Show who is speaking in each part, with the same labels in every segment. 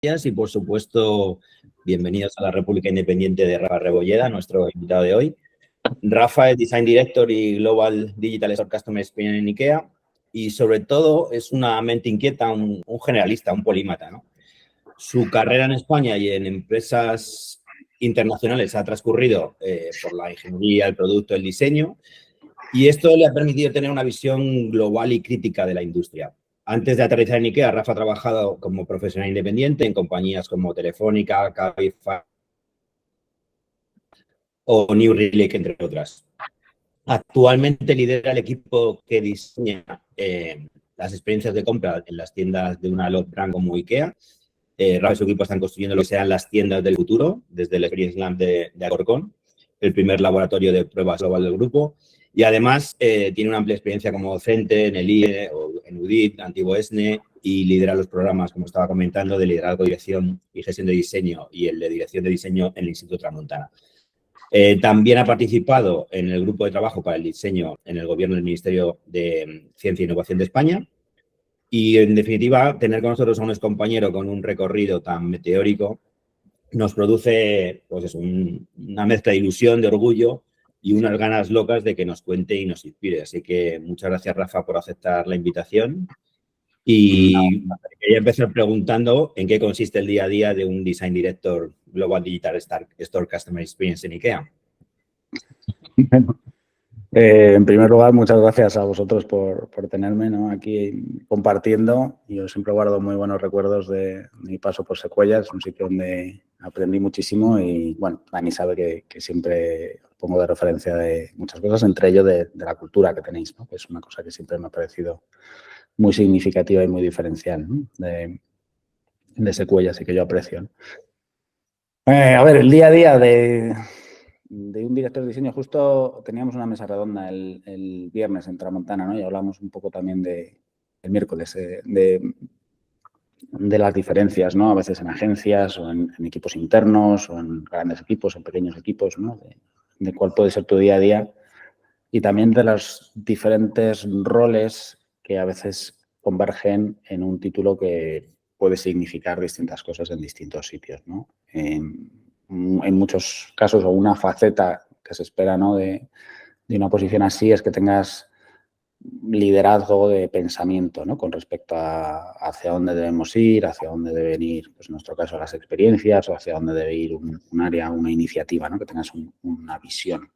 Speaker 1: Y por supuesto, bienvenidos a la República Independiente de Rafa Rebolleda, nuestro invitado de hoy. Rafa es Design Director y Global Digital Store Customer Experience en IKEA y sobre todo es una mente inquieta, un generalista, un polímata, ¿no? Su carrera en España y en empresas internacionales ha transcurrido por la ingeniería, el producto, el diseño, y esto le ha permitido tener una visión global y crítica de la industria. Antes de aterrizar en IKEA, Rafa ha trabajado como profesional independiente en compañías como Telefónica, Cabify o New Relic, entre otras. Actualmente lidera el equipo que diseña las experiencias de compra en las tiendas de una brand como IKEA. Rafa y su equipo están construyendo lo que sean las tiendas del futuro, desde el Experience Lab de Alcorcón, el primer laboratorio de pruebas global del grupo. Y además tiene una amplia experiencia como docente en el IE o en UDIT, antiguo ESNE, y lidera los programas, como estaba comentando, de liderazgo, dirección y gestión de diseño y el de dirección de diseño en el Instituto Tramontana. También ha participado en el grupo de trabajo para el diseño en el gobierno del Ministerio de Ciencia e Innovación de España. Y, en definitiva, tener con nosotros a un excompañero con un recorrido tan meteórico nos produce pues eso, una mezcla de ilusión, de orgullo y unas ganas locas de que nos cuente y nos inspire. Así que muchas gracias, Rafa, por aceptar la invitación. Y quería empezar preguntando en qué consiste el día a día de un Design Director Global Digital Store Customer Experience en IKEA.
Speaker 2: Bueno, en primer lugar, muchas gracias a vosotros por tenerme, ¿no?, aquí compartiendo. Yo siempre guardo muy buenos recuerdos de mi paso por Secuellas, un sitio donde aprendí muchísimo y, bueno, Dani sabe que siempre pongo de referencia de muchas cosas, entre ello de la cultura que tenéis, ¿no?, que es una cosa que siempre me ha parecido muy significativa y muy diferencial, ¿no?, de Secuellas y que yo aprecio, ¿no? A ver, el día a día de un director de diseño, justo teníamos una mesa redonda el viernes en Tramontana, ¿no?, y hablamos un poco también el miércoles de las diferencias, ¿no?, a veces en agencias o en equipos internos o en grandes equipos, en pequeños equipos, ¿no?, de cuál puede ser tu día a día y también de los diferentes roles que a veces convergen en un título que puede significar distintas cosas en distintos sitios, ¿no? En muchos casos, o una faceta que se espera, ¿no?, de una posición así es que tengas liderazgo de pensamiento, ¿no?, con respecto a hacia dónde debemos ir, hacia dónde deben ir, pues en nuestro caso, las experiencias o hacia dónde debe ir un área, una iniciativa, ¿no?, que tengas una visión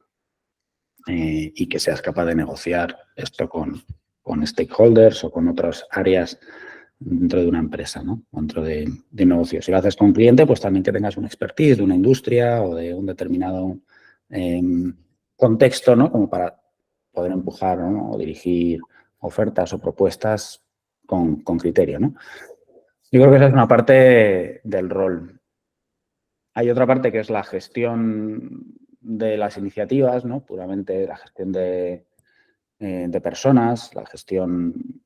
Speaker 2: y que seas capaz de negociar esto con stakeholders o con otras áreas dentro de una empresa, ¿no?, dentro de negocios. Si lo haces con un cliente, pues también que tengas un expertise de una industria o de un determinado contexto, ¿no?, como para poder empujar, ¿no?, o dirigir ofertas o propuestas con criterio, ¿no? Yo creo que esa es una parte del rol. Hay otra parte que es la gestión de las iniciativas, ¿no?, puramente la gestión de personas, la gestión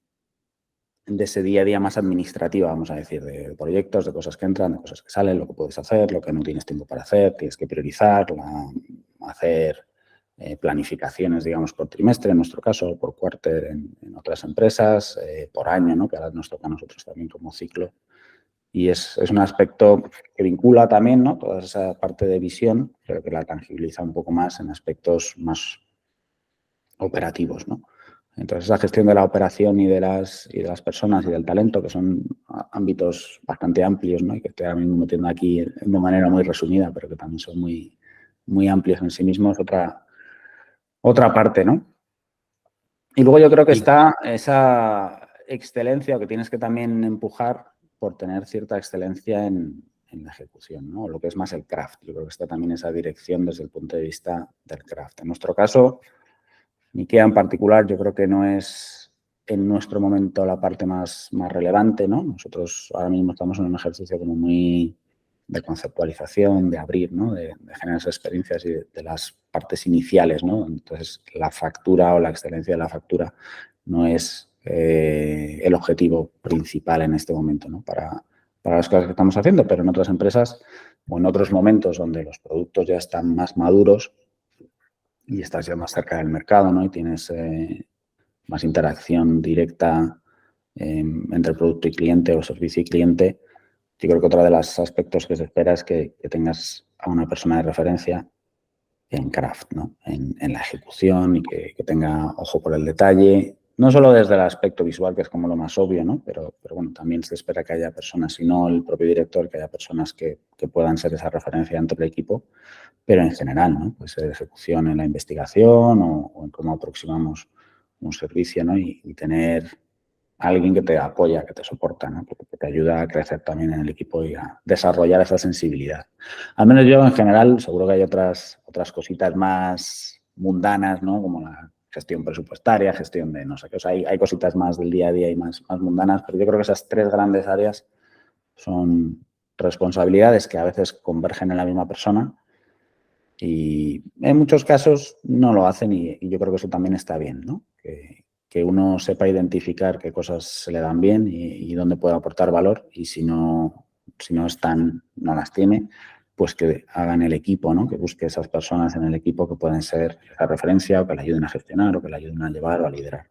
Speaker 2: de ese día a día más administrativa, vamos a decir, de proyectos, de cosas que entran, de cosas que salen, lo que puedes hacer, lo que no tienes tiempo para hacer, tienes que priorizar, hacer planificaciones, digamos, por trimestre, en nuestro caso, por cuarter en otras empresas, por año, ¿no?, que ahora nos toca a nosotros también como ciclo. Y es un aspecto que vincula también, ¿no?, toda esa parte de visión, pero que la tangibiliza un poco más en aspectos más operativos, ¿no? Entonces, esa gestión de la operación y de las personas y del talento, que son ámbitos bastante amplios, ¿no?, y que estoy ahora mismo metiendo aquí de manera muy resumida, pero que también son muy, muy amplios en sí mismos, otra parte, ¿no? Y luego yo creo que está esa excelencia que tienes que también empujar por tener cierta excelencia en la ejecución, ¿no?, lo que es más el craft. Yo creo que está también esa dirección desde el punto de vista del craft. En nuestro caso, IKEA en particular, yo creo que no es en nuestro momento la parte más relevante, ¿no? Nosotros ahora mismo estamos en un ejercicio como muy de conceptualización, de abrir, ¿no?, de generar esas experiencias y de las partes iniciales, ¿no? Entonces, la factura o la excelencia de la factura no es el objetivo principal en este momento, ¿no?, para las cosas que estamos haciendo, pero en otras empresas o en otros momentos donde los productos ya están más maduros y estás ya más cerca del mercado, ¿no?, y tienes más interacción directa entre producto y cliente o servicio y cliente, Yo creo que otro de los aspectos que se espera es que tengas a una persona de referencia en craft, ¿no? En la ejecución y que tenga ojo por el detalle, no solo desde el aspecto visual, que es como lo más obvio, ¿no? Pero bueno, también se espera que haya personas, si no el propio director, que haya personas que puedan ser esa referencia dentro del equipo, pero en general, ¿no? Pues ejecución en la investigación o en cómo aproximamos un servicio, ¿no? Y tener alguien que te apoya, que te soporta, ¿no? Que te ayuda a crecer también en el equipo y a desarrollar esa sensibilidad. Al menos yo, en general, seguro que hay otras cositas más mundanas, ¿no? Como la gestión presupuestaria, gestión de no sé qué. O sea, hay cositas más del día a día y más mundanas, pero yo creo que esas 3 grandes áreas son responsabilidades que a veces convergen en la misma persona y en muchos casos no lo hacen y yo creo que eso también está bien, ¿no? Que uno sepa identificar qué cosas se le dan bien y dónde puede aportar valor y si no están, no las tiene, pues que hagan el equipo, ¿no? Que busque esas personas en el equipo que pueden ser esa referencia o que le ayuden a gestionar o que le ayuden a llevar o a liderar.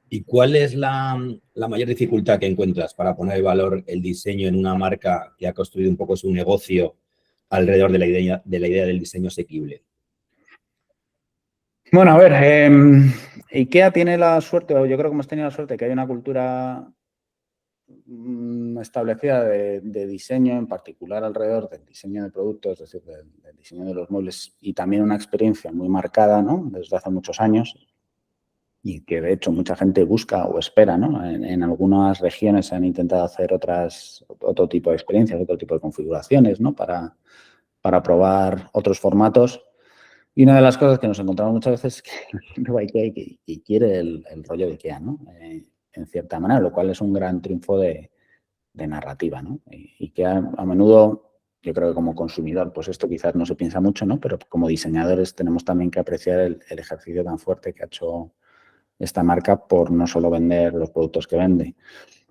Speaker 1: ¿Y cuál es la mayor dificultad que encuentras para poner en valor el diseño en una marca que ha construido un poco su negocio alrededor de la idea del diseño asequible?
Speaker 2: Bueno, a ver, IKEA tiene la suerte, o yo creo que hemos tenido la suerte, que hay una cultura establecida de diseño, en particular alrededor del diseño de productos, es decir, del diseño de los muebles y también una experiencia muy marcada, ¿no? Desde hace muchos años y que de hecho mucha gente busca o espera, ¿no? En algunas regiones se han intentado hacer otro tipo de experiencias, otro tipo de configuraciones, ¿no? Para probar otros formatos. Y una de las cosas que nos encontramos muchas veces es que la gente va a IKEA y quiere el rollo de IKEA, ¿no? En cierta manera, lo cual es un gran triunfo de narrativa, ¿no? Y que a menudo, yo creo que como consumidor, pues esto quizás no se piensa mucho, ¿no? Pero como diseñadores tenemos también que apreciar el ejercicio tan fuerte que ha hecho esta marca por no solo vender los productos que vende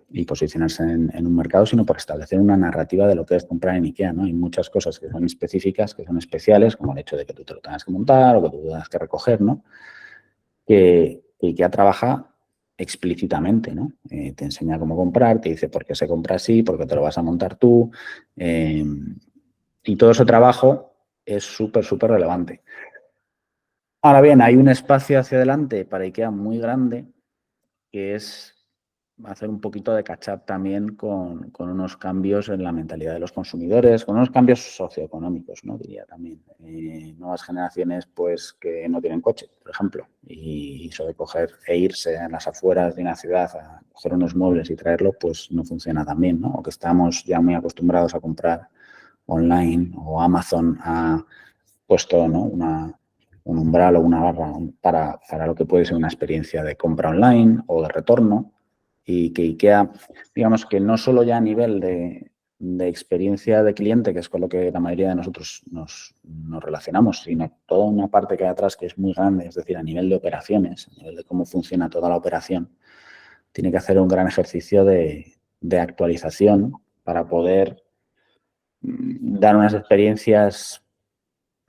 Speaker 2: y posicionarse en un mercado, sino por establecer una narrativa de lo que es comprar en IKEA, ¿no? Hay muchas cosas que son específicas, que son especiales, como el hecho de que tú te lo tengas que montar o que tú lo tengas que recoger, ¿no? Que IKEA trabaja explícitamente, ¿no? Te enseña cómo comprar, te dice por qué se compra así, por qué te lo vas a montar tú. Y todo ese trabajo es súper relevante. Ahora bien, hay un espacio hacia adelante para IKEA muy grande, que es hacer un poquito de catch-up también con unos cambios en la mentalidad de los consumidores, con unos cambios socioeconómicos, ¿no? Diría también. Nuevas generaciones, pues, que no tienen coche, por ejemplo, y eso de coger e irse en las afueras de una ciudad a coger unos muebles y traerlo, pues no funciona tan bien, ¿no? O que estamos ya muy acostumbrados a comprar online o Amazon ha puesto, ¿no? Un umbral o una barra para lo que puede ser una experiencia de compra online o de retorno y que IKEA, digamos que no solo ya a nivel de experiencia de cliente, que es con lo que la mayoría de nosotros nos relacionamos, sino toda una parte que hay atrás que es muy grande, es decir, a nivel de operaciones, a nivel de cómo funciona toda la operación, tiene que hacer un gran ejercicio de actualización para poder dar unas experiencias,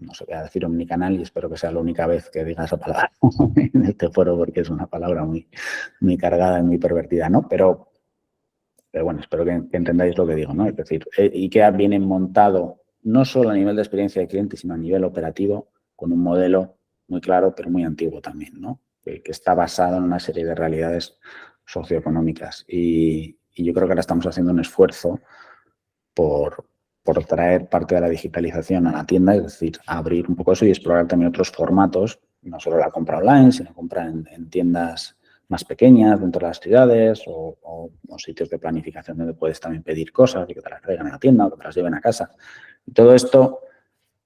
Speaker 2: no sé, voy a decir omnicanal y espero que sea la única vez que diga esa palabra en este foro porque es una palabra muy cargada y muy pervertida, ¿no? Pero bueno, espero que entendáis lo que digo, ¿no? Es decir, IKEA viene montado no solo a nivel de experiencia de cliente, sino a nivel operativo, con un modelo muy claro, pero muy antiguo también, ¿no? Que está basado en una serie de realidades socioeconómicas. Y yo creo que ahora estamos haciendo un esfuerzo por traer parte de la digitalización a la tienda, es decir, abrir un poco eso y explorar también otros formatos, no solo la compra online, sino compra en tiendas más pequeñas dentro de las ciudades o sitios de planificación donde puedes también pedir cosas y que te las traigan a la tienda o que te las lleven a casa. Y todo esto,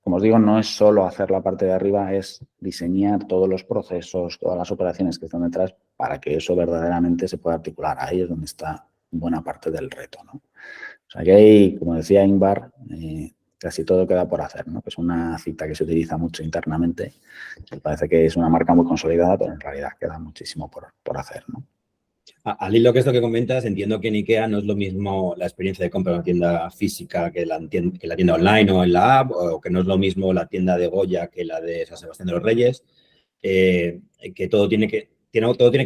Speaker 2: como os digo, no es solo hacer la parte de arriba, es diseñar todos los procesos, todas las operaciones que están detrás para que eso verdaderamente se pueda articular. Ahí es donde está buena parte del reto, ¿no? O sea que hay, como decía Ingvar, casi todo queda por hacer, ¿no? Que es una cita que se utiliza mucho internamente. Me parece que es una marca muy consolidada, pero en realidad queda muchísimo por hacer, ¿no?
Speaker 1: Al hilo que esto que comentas, entiendo que en IKEA no es lo mismo la experiencia de compra en una tienda física que la tienda online o en la app, o que no es lo mismo la tienda de Goya que la de San Sebastián de los Reyes, que todo tiene que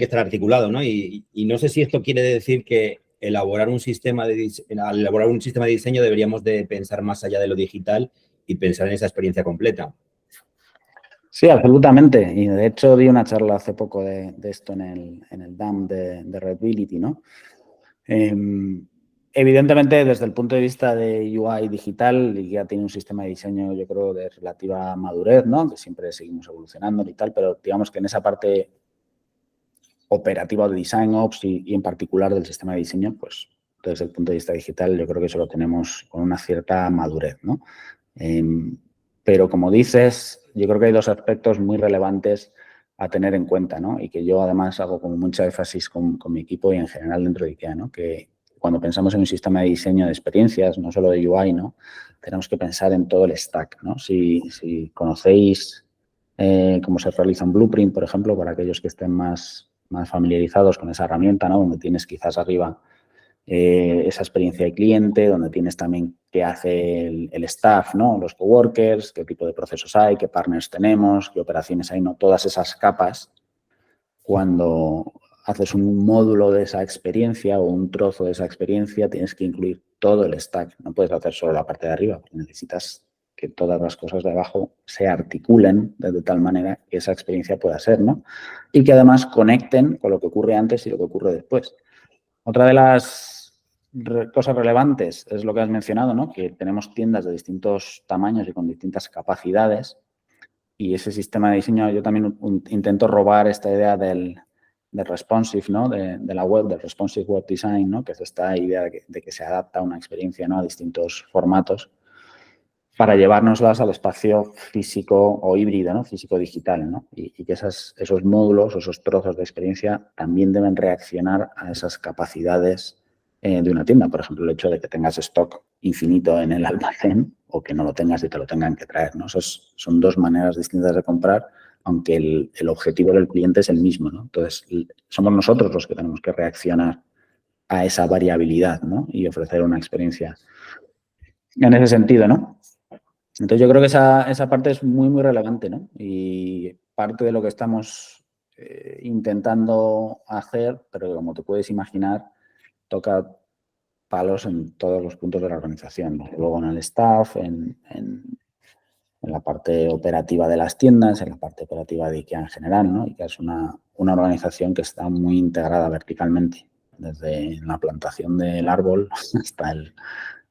Speaker 1: estar articulado, ¿no? Y no sé si esto quiere decir que elaborar un sistema al elaborar un sistema de diseño deberíamos de pensar más allá de lo digital y pensar en esa experiencia completa.
Speaker 2: Sí, absolutamente. Y de hecho di una charla hace poco de esto en el DAM de Readability, ¿no? Evidentemente, desde el punto de vista de UI digital, ya tiene un sistema de diseño, yo creo, de relativa madurez, ¿no? Que siempre seguimos evolucionando y tal, pero digamos que en esa parte operativa de Design Ops y en particular del sistema de diseño, pues desde el punto de vista digital yo creo que eso lo tenemos con una cierta madurez, ¿no? Pero como dices, yo creo que hay dos aspectos muy relevantes a tener en cuenta, ¿no? Y que yo además hago como mucha énfasis con mi equipo y en general dentro de IKEA, ¿no? Que cuando pensamos en un sistema de diseño de experiencias, no solo de UI, ¿no? Tenemos que pensar en todo el stack, ¿no? Si conocéis cómo se realiza un blueprint, por ejemplo, para aquellos que estén más familiarizados con esa herramienta, ¿no? Donde tienes quizás arriba esa experiencia de cliente, donde tienes también qué hace el staff, ¿no? Los coworkers, qué tipo de procesos hay, qué partners tenemos, qué operaciones hay, ¿no? Todas esas capas, cuando haces un módulo de esa experiencia o un trozo de esa experiencia, tienes que incluir todo el stack. No puedes hacer solo la parte de arriba, porque necesitas que todas las cosas de abajo se articulen de tal manera que esa experiencia pueda ser, ¿no? Y que además conecten con lo que ocurre antes y lo que ocurre después. Otra de las cosas relevantes es lo que has mencionado, ¿no? Que tenemos tiendas de distintos tamaños y con distintas capacidades y ese sistema de diseño, yo también intento robar esta idea del responsive, ¿no? De la web, del responsive web design, ¿no? Que es esta idea de que se adapta una experiencia, ¿no? A distintos formatos para llevárnoslas al espacio físico o híbrido, ¿no? Físico-digital, ¿no? Y que esos módulos o esos trozos de experiencia también deben reaccionar a esas capacidades de una tienda. Por ejemplo, el hecho de que tengas stock infinito en el almacén o que no lo tengas y te lo tengan que traer, ¿no? Esas son dos maneras distintas de comprar, aunque el objetivo del cliente es el mismo, ¿no? Entonces, somos nosotros los que tenemos que reaccionar a esa variabilidad, ¿no? Y ofrecer una experiencia en ese sentido, ¿no? Entonces, yo creo que esa parte es muy, muy relevante, ¿no? Y parte de lo que estamos intentando hacer, pero como te puedes imaginar, toca palos en todos los puntos de la organización, ¿no? Luego en el staff, en la parte operativa de las tiendas, en la parte operativa de IKEA en general, ¿no? IKEA es una organización que está muy integrada verticalmente, desde la plantación del árbol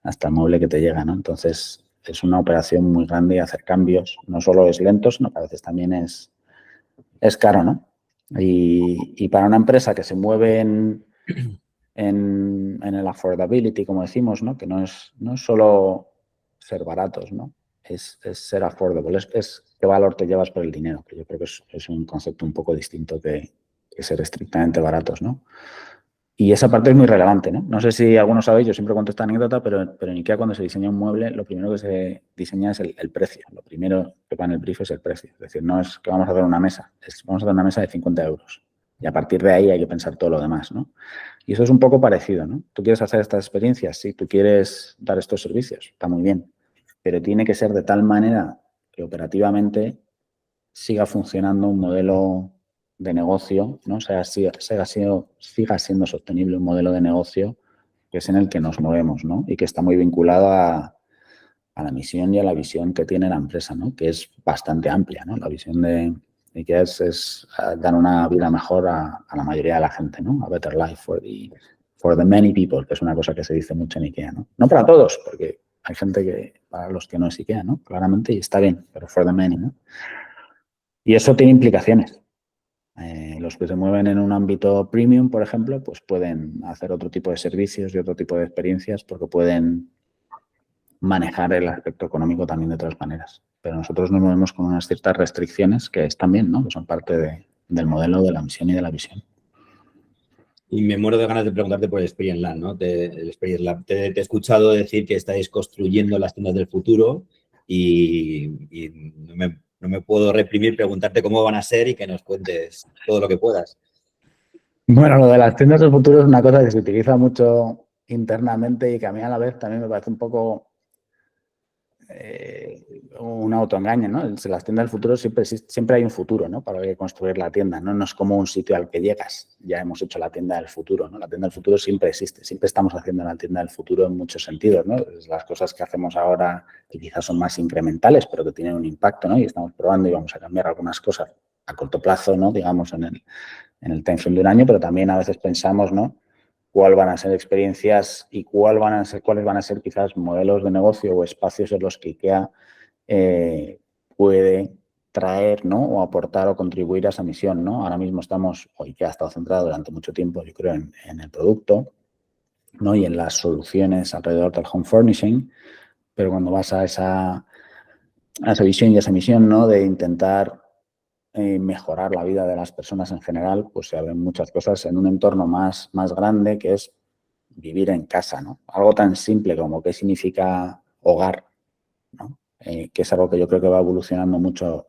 Speaker 2: hasta el mueble que te llega, ¿no? Entonces, es una operación muy grande y hacer cambios no solo es lento, sino que a veces también es caro, ¿no? Y para una empresa que se mueve en el affordability, como decimos, ¿no? Que no es solo ser baratos, ¿no? Es ser affordable, es qué valor te llevas por el dinero, que yo creo que es un concepto un poco distinto que ser estrictamente baratos, ¿no? Y esa parte es muy relevante, ¿no? No sé si algunos sabéis, yo siempre cuento esta anécdota, pero en IKEA cuando se diseña un mueble, lo primero que se diseña es el precio. Lo primero que va en el brief es el precio. Es decir, no es que vamos a hacer una mesa, vamos a hacer una mesa de 50 euros. Y a partir de ahí hay que pensar todo lo demás, ¿no? Y eso es un poco parecido, ¿no? Tú quieres hacer estas experiencias, sí, tú quieres dar estos servicios, está muy bien, pero tiene que ser de tal manera que operativamente siga funcionando un modelo de negocio, ¿no? O sea, siga siendo sostenible un modelo de negocio que es en el que nos movemos, ¿no? Y que está muy vinculado a la misión y a la visión que tiene la empresa, ¿no? Que es bastante amplia, ¿no? La visión de IKEA es dar una vida mejor a la mayoría de la gente, ¿no? A better life for the many people, que es una cosa que se dice mucho en IKEA, ¿no? No para todos, porque hay gente para los que no es IKEA, ¿no? Claramente, y está bien, pero for the many, ¿no? Y eso tiene implicaciones. Los que se mueven en un ámbito premium, por ejemplo, pues pueden hacer otro tipo de servicios y otro tipo de experiencias porque pueden manejar el aspecto económico también de otras maneras. Pero nosotros nos movemos con unas ciertas restricciones que están bien, ¿no? Que son parte del modelo, de la misión y de la visión.
Speaker 1: Y me muero de ganas de preguntarte por el Experience Lab, ¿no? El Experience Lab. Te he escuchado decir que estáis construyendo las tiendas del futuro y no me puedo reprimir preguntarte cómo van a ser y que nos cuentes todo lo que puedas.
Speaker 2: Bueno, lo de las tiendas del futuro es una cosa que se utiliza mucho internamente y que a mí a la vez también me parece un poco un autoengaño, ¿no? En las tiendas del futuro siempre hay un futuro, ¿no? Para construir la tienda, ¿no? No es como un sitio al que llegas, ya hemos hecho la tienda del futuro, ¿no? La tienda del futuro siempre existe, siempre estamos haciendo la tienda del futuro en muchos sentidos, ¿no? Las cosas que hacemos ahora que quizás son más incrementales, pero que tienen un impacto, ¿no? Y estamos probando y vamos a cambiar algunas cosas a corto plazo, ¿no? Digamos, en el timeframe de un año, pero también a veces pensamos, ¿no? Cuáles van a ser experiencias y cuáles van a ser quizás modelos de negocio o espacios en los que IKEA puede traer, ¿no? O aportar o contribuir a esa misión, ¿no? Ahora mismo IKEA ha estado centrado durante mucho tiempo, yo creo, en el producto, ¿no? Y en las soluciones alrededor del home furnishing, pero cuando vas a esa visión y esa misión, ¿no? De intentar mejorar la vida de las personas en general, pues se abren muchas cosas en un entorno más grande, que es vivir en casa, ¿no? Algo tan simple como qué significa hogar, ¿no? Que es algo que yo creo que va evolucionando mucho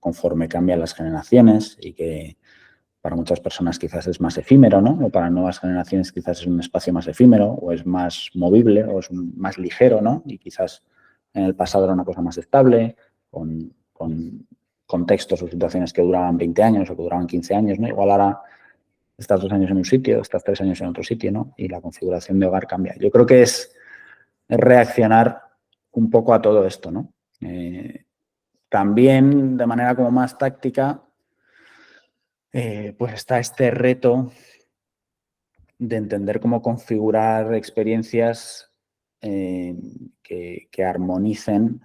Speaker 2: conforme cambian las generaciones y que para muchas personas quizás es más efímero, ¿no? O para nuevas generaciones quizás es un espacio más efímero o es más movible o es más ligero, ¿no? Y quizás en el pasado era una cosa más estable, con contextos o situaciones que duraban 20 años o que duraban 15 años, ¿no? Igual ahora estás 2 años en un sitio, estás 3 años en otro sitio, ¿no? Y la configuración de hogar cambia. Yo creo que es reaccionar un poco a todo esto, ¿no? También de manera como más táctica, pues está este reto de entender cómo configurar experiencias que armonicen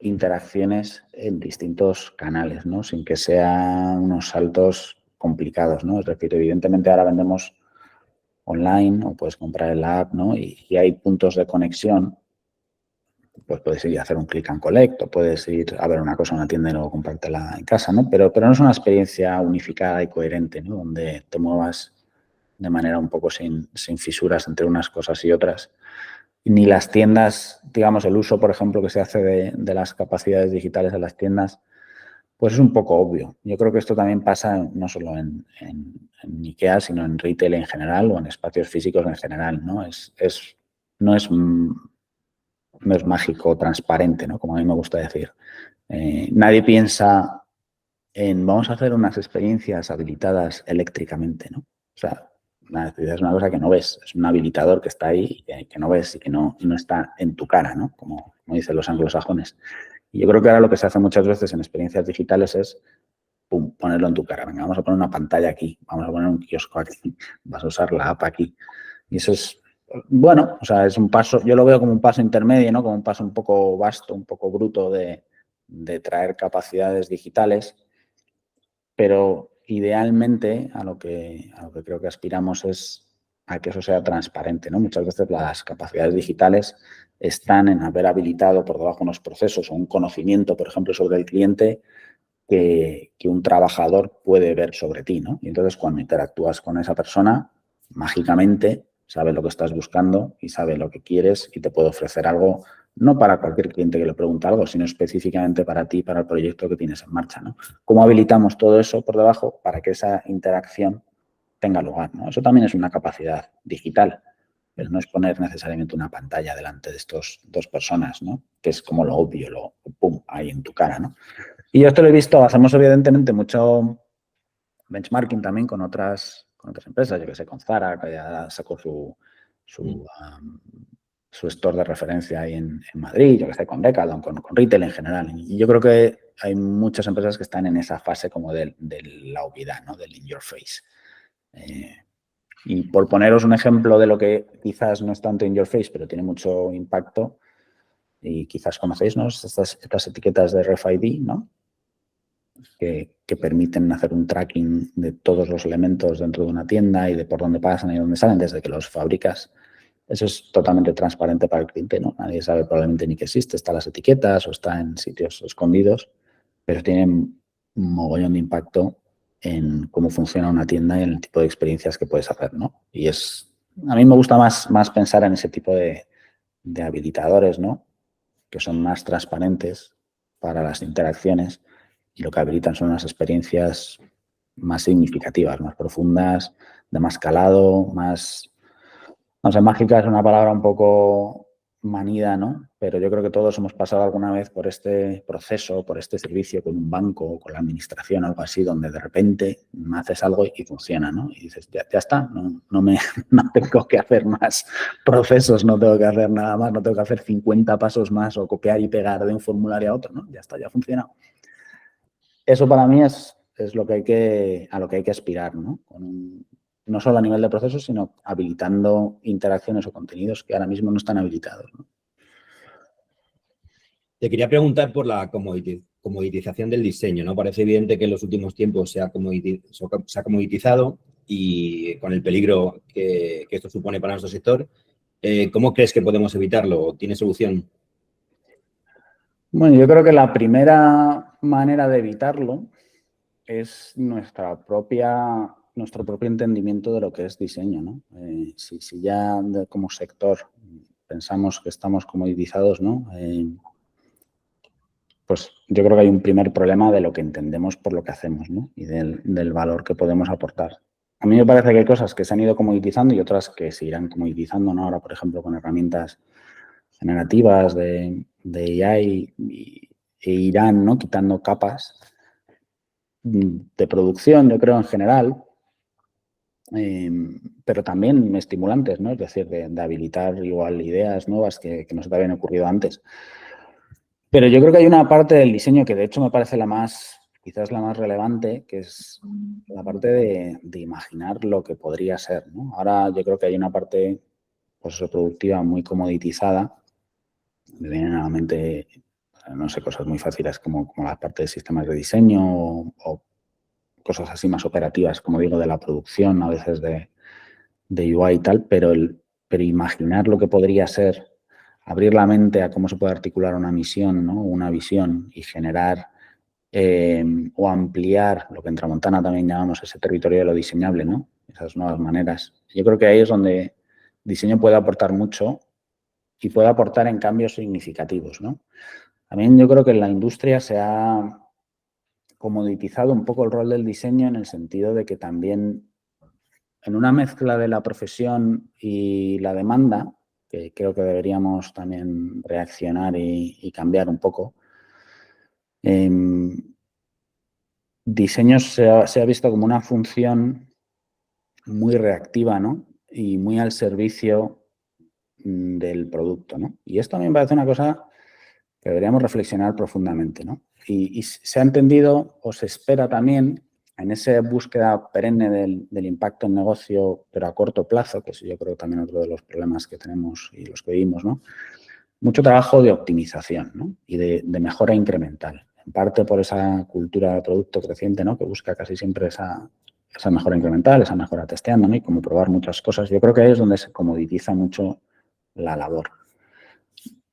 Speaker 2: interacciones en distintos canales, ¿no? Sin que sean unos saltos complicados, ¿no? Es decir, evidentemente ahora vendemos online o puedes comprar en la app, ¿no? Y hay puntos de conexión. Pues puedes ir a hacer un click and collect o puedes ir a ver una cosa en una tienda y luego comprártela en casa, ¿no? Pero no es una experiencia unificada y coherente, ¿no? Donde te muevas de manera un poco sin fisuras entre unas cosas y otras. Ni las tiendas, digamos, el uso, por ejemplo, que se hace de las capacidades digitales de las tiendas, pues es un poco obvio. Yo creo que esto también pasa no solo en IKEA, sino en retail en general o en espacios físicos en general, ¿no? No es mágico o transparente, ¿no? Como a mí me gusta decir. Nadie piensa en vamos a hacer unas experiencias habilitadas eléctricamente, ¿no? O sea, es una cosa que no ves, es un habilitador que está ahí, que no ves y que no está en tu cara, ¿no? Como dicen los anglosajones. Y yo creo que ahora lo que se hace muchas veces en experiencias digitales es pum, ponerlo en tu cara. Venga, vamos a poner una pantalla aquí, vamos a poner un kiosco aquí, vas a usar la app aquí. Y eso es, bueno, o sea, es un paso, yo lo veo como un paso intermedio, ¿no? Como un paso un poco vasto, un poco bruto de traer capacidades digitales, pero idealmente a lo que creo que aspiramos es a que eso sea transparente, ¿no? Muchas veces las capacidades digitales están en haber habilitado por debajo unos procesos o un conocimiento, por ejemplo, sobre el cliente que un trabajador puede ver sobre ti, ¿no? Y entonces cuando interactúas con esa persona, mágicamente sabe lo que estás buscando y sabe lo que quieres y te puede ofrecer algo, no para cualquier cliente que le pregunte algo, sino específicamente para ti, para el proyecto que tienes en marcha, ¿no? ¿Cómo habilitamos todo eso por debajo para que esa interacción tenga lugar, ¿no? Eso también es una capacidad digital, pero no es poner necesariamente una pantalla delante de estos 2 personas, ¿no? Que es como lo obvio, lo pum, ahí en tu cara, ¿no? Y yo esto lo he visto, hacemos evidentemente mucho benchmarking también con otras empresas, yo que sé, con Zara, que ya sacó su store de referencia ahí en Madrid, yo que sé, con Decathlon, con retail en general. Y yo creo que hay muchas empresas que están en esa fase como de la obviedad, ¿no? Del in your face. Y por poneros un ejemplo de lo que quizás no es tanto in your face, pero tiene mucho impacto, y quizás conocéis, ¿no? Estas etiquetas de RFID, ¿no? Que permiten hacer un tracking de todos los elementos dentro de una tienda y de por dónde pasan y dónde salen desde que los fabricas. Eso es totalmente transparente para el cliente, ¿no? Nadie sabe probablemente ni que existe, están las etiquetas o está en sitios escondidos, pero tienen un mogollón de impacto en cómo funciona una tienda y en el tipo de experiencias que puedes hacer, ¿no? Y a mí me gusta más pensar en ese tipo de habilitadores, ¿no? Que son más transparentes para las interacciones y lo que habilitan son unas experiencias más significativas, más profundas, de más calado, más... No sé, mágica es una palabra un poco manida, ¿no? Pero yo creo que todos hemos pasado alguna vez por este proceso, por este servicio con un banco o con la administración, algo así, donde de repente haces algo y funciona, ¿no? Y dices, ya está, no tengo que hacer más procesos, no tengo que hacer nada más, no tengo que hacer 50 pasos más o copiar y pegar de un formulario a otro, ¿no? Ya está, ya ha funcionado. Eso para mí es lo que a lo que hay que aspirar, ¿no? No solo a nivel de procesos, sino habilitando interacciones o contenidos que ahora mismo no están habilitados, ¿no?
Speaker 1: Te quería preguntar por la comoditización del diseño, ¿no? Parece evidente que en los últimos tiempos se ha comoditizado y con el peligro que esto supone para nuestro sector, ¿cómo crees que podemos evitarlo? ¿Tiene solución?
Speaker 2: Bueno, yo creo que la primera manera de evitarlo es nuestro propio entendimiento de lo que es diseño, ¿no? Si ya como sector pensamos que estamos comoditizados, ¿no? Pues yo creo que hay un primer problema de lo que entendemos por lo que hacemos, ¿no? Y del valor que podemos aportar. A mí me parece que hay cosas que se han ido comoditizando y otras que se irán comoditizando, ¿no? Ahora, por ejemplo, con herramientas generativas de AI e irán, ¿no? Quitando capas de producción, yo creo, en general, pero también estimulantes, ¿no? Es decir, de habilitar igual ideas nuevas que no se te habían ocurrido antes. Pero yo creo que hay una parte del diseño que de hecho me parece quizás la más relevante, que es la parte de imaginar lo que podría ser, ¿no? Ahora yo creo que hay una parte pues, productiva muy comoditizada. Me vienen a la mente, no sé, cosas muy fáciles como la parte de sistemas de diseño o cosas así más operativas, como digo, de la producción, a veces de UI y tal, pero imaginar lo que podría ser, abrir la mente a cómo se puede articular una misión, ¿no? Una visión y generar o ampliar lo que en Tramontana también llamamos ese territorio de lo diseñable, ¿no? Esas nuevas maneras. Yo creo que ahí es donde diseño puede aportar mucho y puede aportar en cambios significativos, ¿no? También yo creo que en la industria se ha comoditizado un poco el rol del diseño en el sentido de que también en una mezcla de la profesión y la demanda, que creo que deberíamos también reaccionar y cambiar un poco, diseño se ha visto como una función muy reactiva, ¿no? Y muy al servicio del producto, ¿no? Y esto a mí me parece una cosa que deberíamos reflexionar profundamente, ¿no? Y se ha entendido o se espera también en esa búsqueda perenne del impacto en negocio, pero a corto plazo, que es yo creo también otro de los problemas que tenemos y los que vivimos, ¿no? Mucho trabajo de optimización, ¿no? Y de mejora incremental. En parte por esa cultura de producto creciente, ¿no? Que busca casi siempre esa mejora incremental, esa mejora testeando, ¿no? Y como probar muchas cosas. Yo creo que ahí es donde se comoditiza mucho la labor.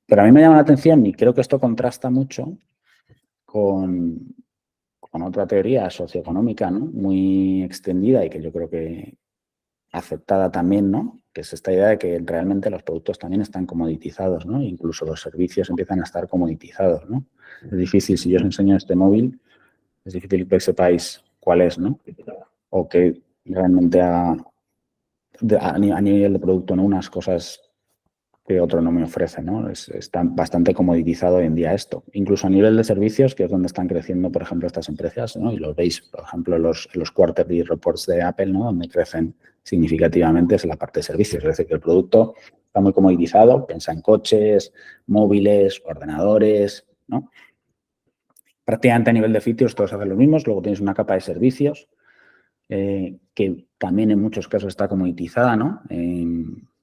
Speaker 2: Pero a mí me llama la atención y creo que esto contrasta mucho con otra teoría socioeconómica, ¿no? Muy extendida y que yo creo que aceptada también, ¿no? Que es esta idea de que realmente los productos también están comoditizados, ¿no? Incluso los servicios empiezan a estar comoditizados, ¿no? Es difícil, si yo os enseño este móvil, es difícil que sepáis cuál es, ¿no? O que realmente a nivel de producto, ¿no? Unas cosas que otro no me ofrece, ¿no? Está bastante comoditizado hoy en día esto. Incluso a nivel de servicios, que es donde están creciendo, por ejemplo, estas empresas, ¿no? Y lo veis, por ejemplo, en los quarterly reports de Apple, ¿no? Donde crecen significativamente es la parte de servicios. Es decir, que el producto está muy comoditizado, piensa en coches, móviles, ordenadores, ¿no? Prácticamente a nivel de features todos hacen los mismos. Luego tienes una capa de servicios que también en muchos casos está comoditizada, ¿no?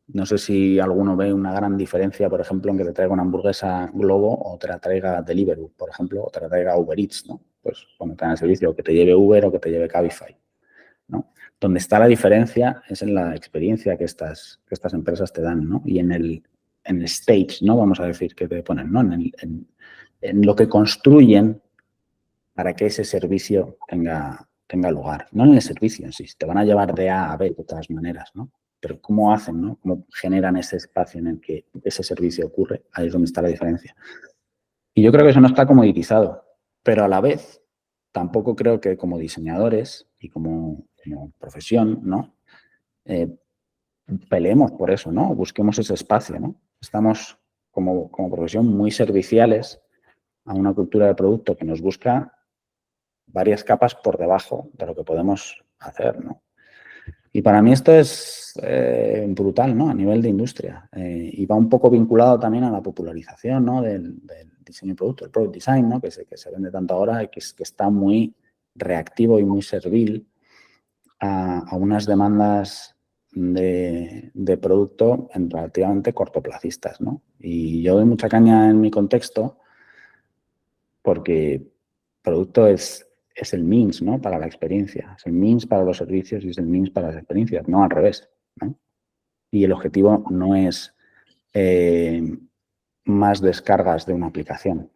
Speaker 2: No sé si alguno ve una gran diferencia, por ejemplo, en que te traiga una hamburguesa Globo o te la traiga Deliveroo, por ejemplo, o te la traiga Uber Eats, ¿no? Pues cuando te dan el servicio, o que te lleve Uber o que te lleve Cabify, ¿no? Donde está la diferencia es en la experiencia que estas empresas te dan, ¿no? Y en el stage, ¿no? Vamos a decir, que te ponen, ¿no? En lo que construyen para que ese servicio tenga lugar. No en el servicio en sí, te van a llevar de A a B de todas maneras, ¿no? Pero cómo hacen, ¿no? Cómo generan ese espacio en el que ese servicio ocurre, ahí es donde está la diferencia. Y yo creo que eso no está comoditizado, pero a la vez tampoco creo que como diseñadores y como profesión, ¿no? Peleemos por eso, ¿no? Busquemos ese espacio, ¿no? Estamos como profesión muy serviciales a una cultura de producto que nos busca varias capas por debajo de lo que podemos hacer, ¿no? Y para mí esto es brutal, ¿no? A nivel de industria. Y va un poco vinculado también a la popularización, ¿no? del diseño de producto, el product design, ¿no? Que se vende tanto ahora y que está muy reactivo y muy servil a unas demandas de producto en relativamente cortoplacistas, ¿no? Y yo doy mucha caña en mi contexto porque producto es el means, ¿no? Para la experiencia, es el means para los servicios y es el means para las experiencias, no al revés, ¿no? Y el objetivo no es más descargas de una aplicación.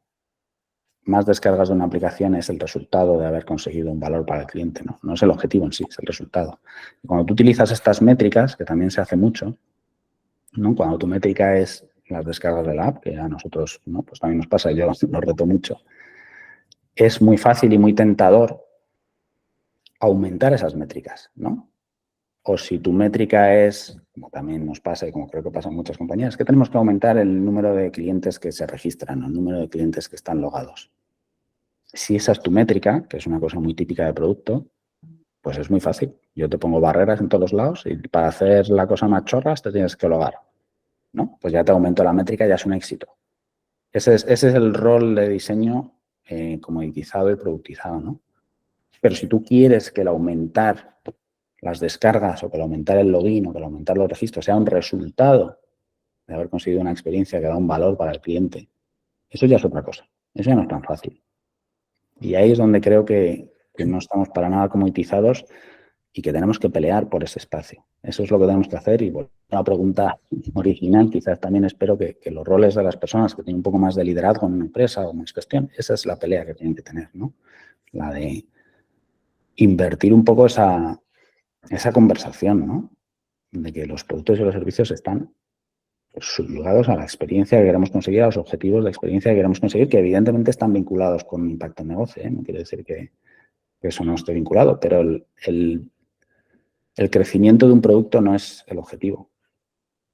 Speaker 2: Más descargas de una aplicación es el resultado de haber conseguido un valor para el cliente, ¿no? No es el objetivo en sí, es el resultado. Y cuando tú utilizas estas métricas, que también se hace mucho, ¿no? Cuando tu métrica es las descargas de la app, que a nosotros, ¿no? Pues también nos pasa, yo lo reto mucho, es muy fácil y muy tentador aumentar esas métricas, ¿no? O si tu métrica es, como también nos pasa y como creo que pasa en muchas compañías, que tenemos que aumentar el número de clientes que se registran, el número de clientes que están logados. Si esa es tu métrica, que es una cosa muy típica de producto, pues es muy fácil. Yo te pongo barreras en todos los lados y para hacer la cosa más chorras te tienes que logar, ¿no? Pues ya te aumento la métrica, ya es un éxito. Ese es el rol de diseño comoditizado y productizado, ¿no? Pero si tú quieres que el aumentar las descargas o que el aumentar el login o que el aumentar los registros sea un resultado de haber conseguido una experiencia que da un valor para el cliente, eso ya es otra cosa. Eso ya no es tan fácil. Y ahí es donde creo que no estamos para nada comoditizados y que tenemos que pelear por ese espacio. Eso es lo que tenemos que hacer. Y bueno, una pregunta original, quizás también espero que los roles de las personas que tienen un poco más de liderazgo en una empresa o más gestión, esa es la pelea que tienen que tener, ¿no? La de invertir un poco esa conversación, ¿no? De que los productos y los servicios están subyugados a la experiencia que queremos conseguir, a los objetivos de experiencia que queremos conseguir, que evidentemente están vinculados con impacto en negocio, ¿eh? No quiere decir que eso no esté vinculado, pero el crecimiento de un producto no es el objetivo,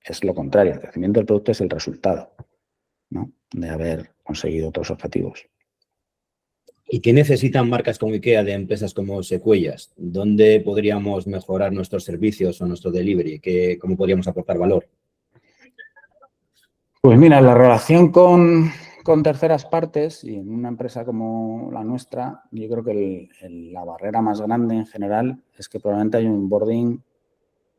Speaker 2: es lo contrario. El crecimiento del producto es el resultado, ¿no? De haber conseguido otros objetivos.
Speaker 1: ¿Y qué necesitan marcas como IKEA de empresas como Secuellas? ¿Dónde podríamos mejorar nuestros servicios o nuestro delivery? ¿Cómo podríamos aportar valor?
Speaker 2: Pues mira, la relación con terceras partes y en una empresa como la nuestra, yo creo que la barrera más grande en general es que probablemente hay un onboarding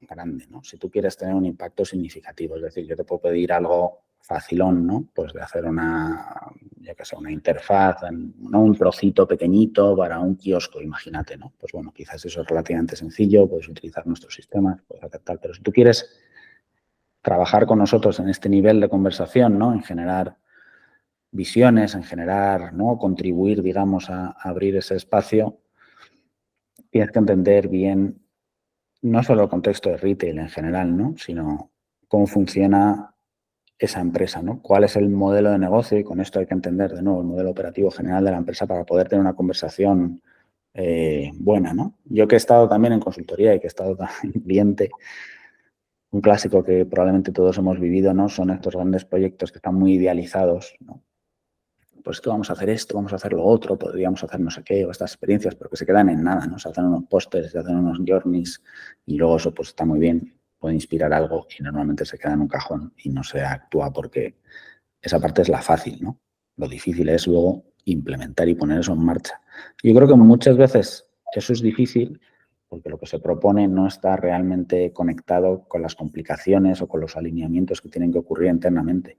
Speaker 2: grande, ¿no? Si tú quieres tener un impacto significativo, es decir, yo te puedo pedir algo facilón, ¿no? Pues de hacer una interfaz, ¿no? Un trocito pequeñito para un kiosco, imagínate, ¿no? Pues bueno, quizás eso es relativamente sencillo, puedes utilizar nuestros sistemas, puedes hacer tal, pero si tú quieres trabajar con nosotros en este nivel de conversación, ¿no? En generar visiones, en generar, ¿no? Contribuir, digamos, a abrir ese espacio, tienes que entender bien no solo el contexto de retail en general, ¿no? Sino cómo funciona esa empresa, ¿no? Cuál es el modelo de negocio y con esto hay que entender de nuevo el modelo operativo general de la empresa para poder tener una conversación buena, ¿no? Yo que he estado también en consultoría y que he estado también en cliente, un clásico que probablemente todos hemos vivido, ¿no? Son estos grandes proyectos que están muy idealizados, ¿no? Pues que vamos a hacer esto, vamos a hacer lo otro, podríamos hacer no sé qué, o estas experiencias, pero que se quedan en nada, ¿no? Se hacen unos pósters, se hacen unos journeys y luego eso pues está muy bien, puede inspirar algo y normalmente se queda en un cajón y no se actúa porque esa parte es la fácil, ¿no? Lo difícil es luego implementar y poner eso en marcha. Yo creo que muchas veces eso es difícil porque lo que se propone no está realmente conectado con las complicaciones o con los alineamientos que tienen que ocurrir internamente.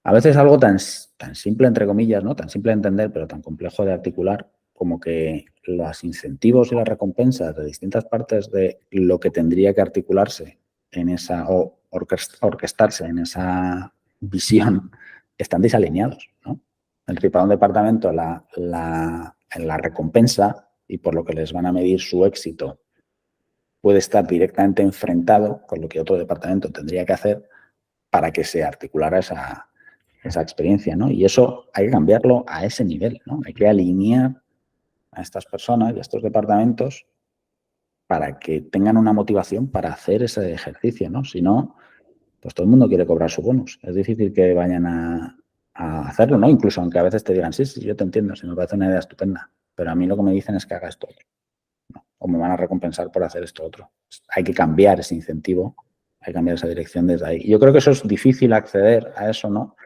Speaker 2: A veces algo tan simple, entre comillas, ¿no? Tan simple de entender, pero tan complejo de articular, como que los incentivos y las recompensas de distintas partes de lo que tendría que articularse en esa, o orquestarse en esa visión, están desalineados, ¿no? Es decir, para un departamento la recompensa y por lo que les van a medir su éxito puede estar directamente enfrentado con lo que otro departamento tendría que hacer para que se articulara esa experiencia, ¿no? Y eso hay que cambiarlo a ese nivel, ¿no? Hay que alinear a estas personas y a estos departamentos para que tengan una motivación para hacer ese ejercicio, ¿no? Si no, pues todo el mundo quiere cobrar su bonus. Es difícil que vayan a hacerlo, ¿no? Incluso aunque a veces te digan, sí, yo te entiendo, si me parece una idea estupenda, pero a mí lo que me dicen es que haga esto otro, ¿no? O me van a recompensar por hacer esto otro. Hay que cambiar ese incentivo, hay que cambiar esa dirección desde ahí. Y yo creo que eso es difícil acceder a eso, ¿no?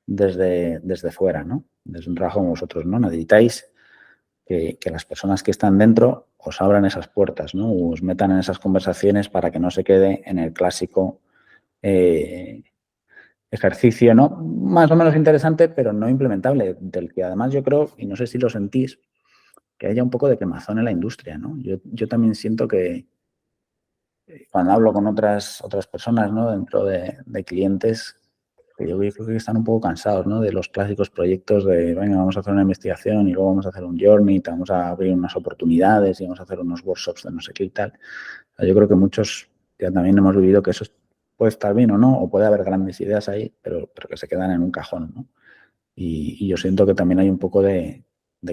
Speaker 2: Desde fuera, ¿no? Desde un trabajo como vosotros, ¿no? Necesitáis que las personas que están dentro os abran esas puertas, ¿no? O os metan en esas conversaciones para que no se quede en el clásico ejercicio, ¿no? Más o menos interesante, pero no implementable, del que además yo creo, y no sé si lo sentís, que haya un poco de quemazón en la industria, ¿no? Yo también siento que cuando hablo con otras personas, ¿no? Dentro de clientes, que yo creo que están un poco cansados, ¿no? De los clásicos proyectos de, venga, vamos a hacer una investigación y luego vamos a hacer un journey, te vamos a abrir unas oportunidades y vamos a hacer unos workshops de no sé qué y tal. O sea, yo creo que muchos ya también hemos vivido que eso puede estar bien o no, o puede haber grandes ideas ahí, pero que se quedan en un cajón, ¿no? Y yo siento que también hay un poco de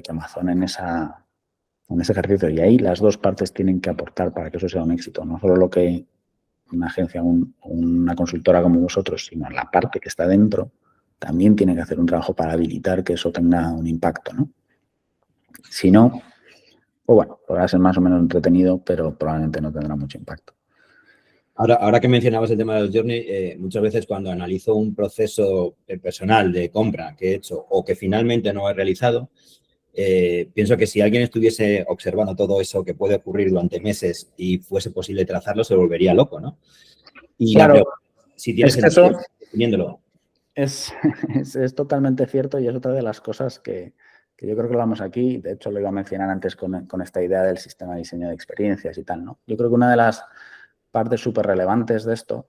Speaker 2: quemazón en ese ejercicio. Y ahí las dos partes tienen que aportar para que eso sea un éxito. No solo lo que una agencia o una consultora como vosotros, sino la parte que está dentro también tiene que hacer un trabajo para habilitar que eso tenga un impacto, ¿no? Si no, pues bueno, podrá ser más o menos entretenido, pero probablemente no tendrá mucho impacto.
Speaker 1: Ahora que mencionabas el tema de los journey, muchas veces cuando analizo un proceso personal de compra que he hecho o que finalmente no he realizado, pienso que si alguien estuviese observando todo eso que puede ocurrir durante meses y fuese posible trazarlo, se volvería loco, ¿no? Y
Speaker 2: claro,
Speaker 1: la pregunta, si tiene
Speaker 2: es que
Speaker 1: sentido,
Speaker 2: eso
Speaker 1: definiéndolo.
Speaker 2: es totalmente cierto y es otra de las cosas que yo creo que lo vamos aquí. De hecho, lo iba a mencionar antes con esta idea del sistema de diseño de experiencias y tal, ¿no? Yo creo que una de las partes súper relevantes de esto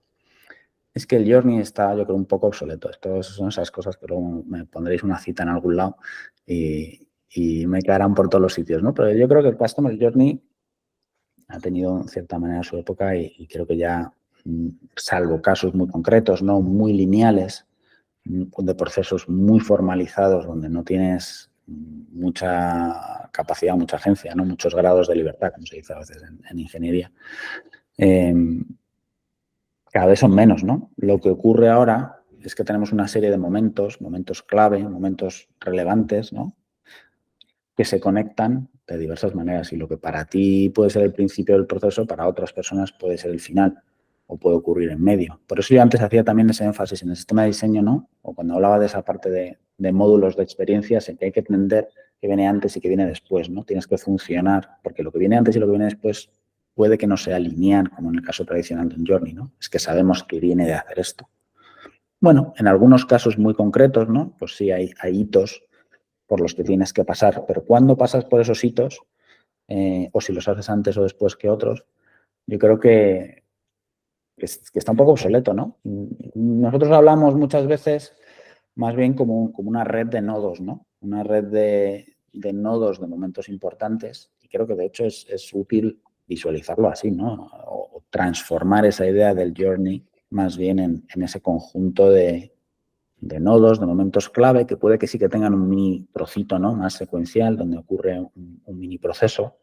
Speaker 2: es que el journey está, yo creo, un poco obsoleto. Esto son esas cosas que luego me pondréis una cita en algún lado y me quedarán por todos los sitios, ¿no? Pero yo creo que el Customer Journey ha tenido, en cierta manera, su época y creo que ya, salvo casos muy concretos, ¿no? Muy lineales, de procesos muy formalizados donde no tienes mucha capacidad, mucha agencia, ¿no? Muchos grados de libertad, como se dice a veces en ingeniería. Cada vez son menos, ¿no? Lo que ocurre ahora es que tenemos una serie de momentos clave, momentos relevantes, ¿no? Que se conectan de diversas maneras y lo que para ti puede ser el principio del proceso, para otras personas puede ser el final o puede ocurrir en medio. Por eso yo antes hacía también ese énfasis en el sistema de diseño, ¿no? O cuando hablaba de esa parte de módulos de experiencias, en que hay que entender qué viene antes y qué viene después, ¿no? Tienes que funcionar, porque lo que viene antes y lo que viene después puede que no sea lineal, como en el caso tradicional de un journey, ¿no? Es que sabemos que viene de hacer esto. Bueno, en algunos casos muy concretos, ¿no? Pues sí, hay hitos por los que tienes que pasar, pero cuando pasas por esos hitos, o si los haces antes o después que otros, yo creo que está un poco obsoleto, ¿no? Nosotros hablamos muchas veces más bien como una red de nodos, ¿no? Una red de nodos de momentos importantes y creo que de hecho es útil visualizarlo así, ¿no? O transformar esa idea del journey más bien en ese conjunto de nodos, de momentos clave, que puede que sí que tengan un mini trocito, ¿no? Más secuencial, donde ocurre un mini proceso,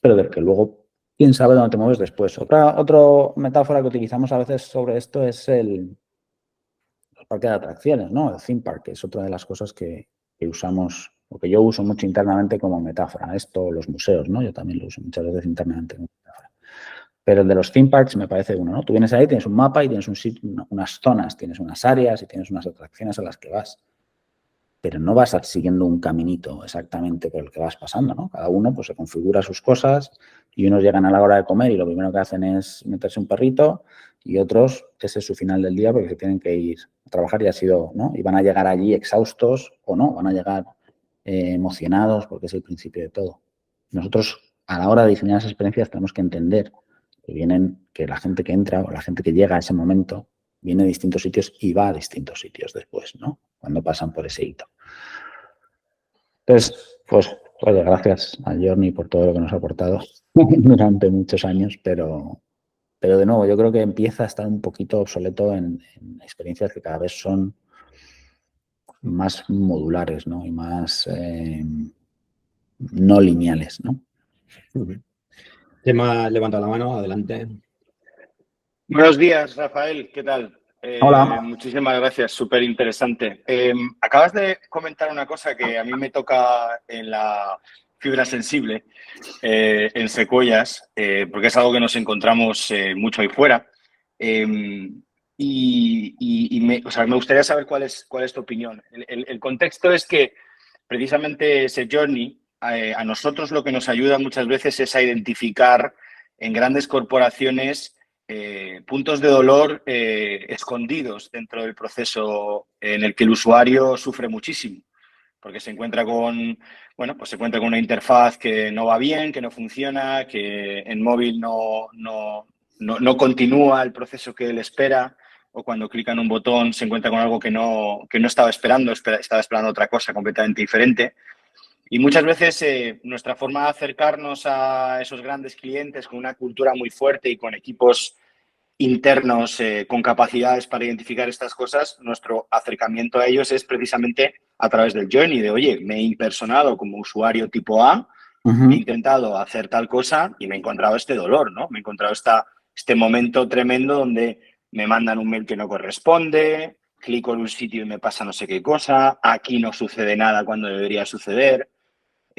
Speaker 2: pero del que luego, quién sabe dónde te mueves después. Otra metáfora que utilizamos a veces sobre esto es el parque de atracciones, ¿no? El theme park, que es otra de las cosas que usamos, o que yo uso mucho internamente como metáfora. Esto, los museos, ¿no? Yo también lo uso muchas veces internamente como metáfora. Pero el de los theme parks me parece uno, ¿no? Tú vienes ahí, tienes un mapa y tienes unas zonas, tienes unas áreas y tienes unas atracciones a las que vas. Pero no vas siguiendo un caminito exactamente por el que vas pasando, ¿no? Cada uno pues se configura sus cosas y unos llegan a la hora de comer y lo primero que hacen es meterse un perrito y otros, ese es su final del día porque se tienen que ir a trabajar y ha sido, ¿no? Y van a llegar allí exhaustos o no, van a llegar emocionados porque es el principio de todo. Nosotros, a la hora de diseñar esas experiencias, tenemos que entender que la gente que entra o la gente que llega a ese momento viene de distintos sitios y va a distintos sitios después, ¿no? Cuando pasan por ese hito. Entonces, pues, oye, gracias a Journey por todo lo que nos ha aportado durante muchos años, pero de nuevo, yo creo que empieza a estar un poquito obsoleto en experiencias que cada vez son más modulares, ¿no? Y más no lineales, ¿no?
Speaker 1: Tema levanta la mano, adelante.
Speaker 3: Buenos días, Rafael. ¿Qué tal?
Speaker 2: Hola.
Speaker 3: Muchísimas gracias, súper interesante. Acabas de comentar una cosa que a mí me toca en la fibra sensible, en Secuoyas, porque es algo que nos encontramos mucho ahí fuera. Eh, o sea, me gustaría saber cuál es tu opinión. El contexto es que precisamente ese journey, a nosotros lo que nos ayuda muchas veces es a identificar en grandes corporaciones puntos de dolor escondidos dentro del proceso en el que el usuario sufre muchísimo, porque se encuentra con, bueno, pues se encuentra con una interfaz que no va bien, que no funciona, que en móvil no continúa el proceso que él espera, o cuando clica en un botón se encuentra con algo que no estaba esperando, estaba esperando otra cosa completamente diferente. Y muchas veces nuestra forma de acercarnos a esos grandes clientes con una cultura muy fuerte y con equipos internos con capacidades para identificar estas cosas, nuestro acercamiento a ellos es precisamente a través del journey, de, oye, me he impersonado como usuario tipo A, he intentado hacer tal cosa y me he encontrado este dolor, ¿no? Me he encontrado este momento tremendo donde me mandan un mail que no corresponde, clico en un sitio y me pasa no sé qué cosa, aquí no sucede nada cuando debería suceder.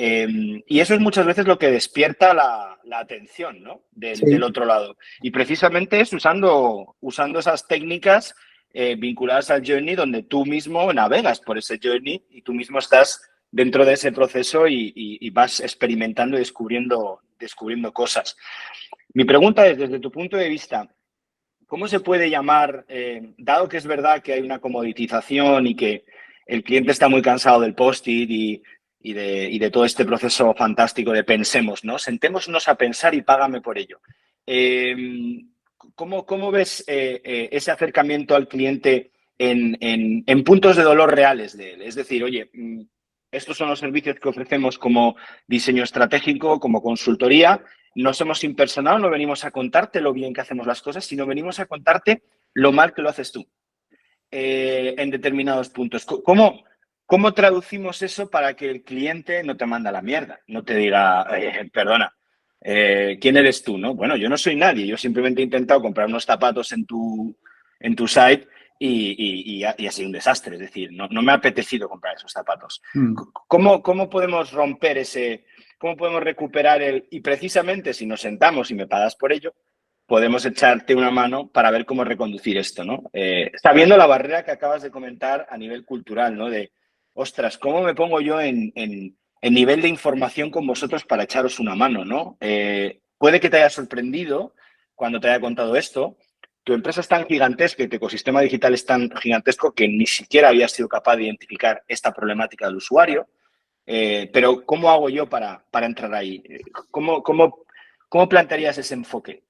Speaker 3: Y eso es muchas veces lo que despierta la atención, ¿no? Del otro lado. Y precisamente es usando esas técnicas vinculadas al journey donde tú mismo navegas por ese journey y tú mismo estás dentro de ese proceso y vas experimentando y descubriendo cosas. Mi pregunta es, desde tu punto de vista, ¿cómo se puede llamar, dado que es verdad que hay una comoditización y que el cliente está muy cansado del post-it y de todo este proceso fantástico de pensemos, ¿no? Sentémonos a pensar y págame por ello. ¿Cómo ves ese acercamiento al cliente en puntos de dolor reales de él? Es decir, oye, estos son los servicios que ofrecemos como diseño estratégico, como consultoría. Nos hemos impersonado, no venimos a contarte lo bien que hacemos las cosas, sino venimos a contarte lo mal que lo haces tú en determinados puntos. ¿Cómo traducimos eso para que el cliente no te manda la mierda? No te diga, perdona, ¿quién eres tú? ¿No? Bueno, yo no soy nadie, yo simplemente he intentado comprar unos zapatos en tu site y ha sido un desastre. Es decir, no me ha apetecido comprar esos zapatos. ¿Cómo podemos romper cómo podemos recuperar y precisamente si nos sentamos y me pagas por ello, podemos echarte una mano para ver cómo reconducir esto, ¿no? Sabiendo la barrera que acabas de comentar a nivel cultural, ¿no? De, ostras, ¿cómo me pongo yo en nivel de información con vosotros para echaros una mano, ¿no? Puede que te haya sorprendido cuando te haya contado esto. Tu empresa es tan gigantesca y tu ecosistema digital es tan gigantesco que ni siquiera habías sido capaz de identificar esta problemática del usuario. Pero ¿cómo hago yo para entrar ahí? ¿Cómo plantearías ese enfoque?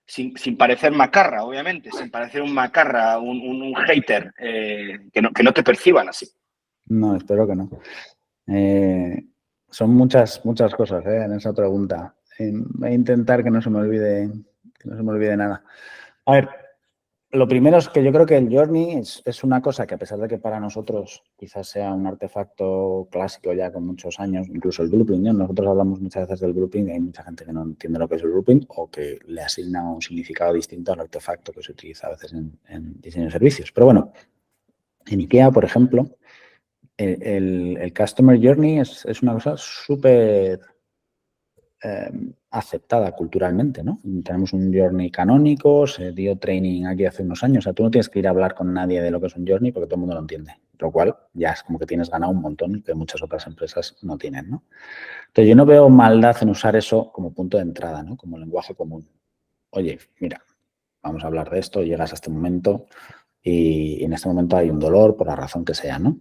Speaker 3: Sin parecer macarra, obviamente, sin parecer un macarra, un hater, que no te perciban así.
Speaker 2: No, espero que no. Son muchas cosas en esa pregunta. Voy a intentar que no se me olvide nada. A ver, lo primero es que yo creo que el journey es una cosa que, a pesar de que para nosotros quizás sea un artefacto clásico ya con muchos años, incluso el blueprint, ¿no? Nosotros hablamos muchas veces del blueprint y hay mucha gente que no entiende lo que es el blueprint o que le asigna un significado distinto al artefacto que se utiliza a veces en diseño de servicios. Pero bueno, en IKEA, por ejemplo, el Customer Journey es una cosa súper aceptada culturalmente, ¿no? Tenemos un journey canónico, se dio training aquí hace unos años. O sea, tú no tienes que ir a hablar con nadie de lo que es un journey porque todo el mundo lo entiende. Lo cual ya es como que tienes ganado un montón que muchas otras empresas no tienen, ¿no? Entonces, yo no veo maldad en usar eso como punto de entrada, ¿no? Como lenguaje común. Oye, mira, vamos a hablar de esto, llegas a este momento y en este momento hay un dolor por la razón que sea, ¿no?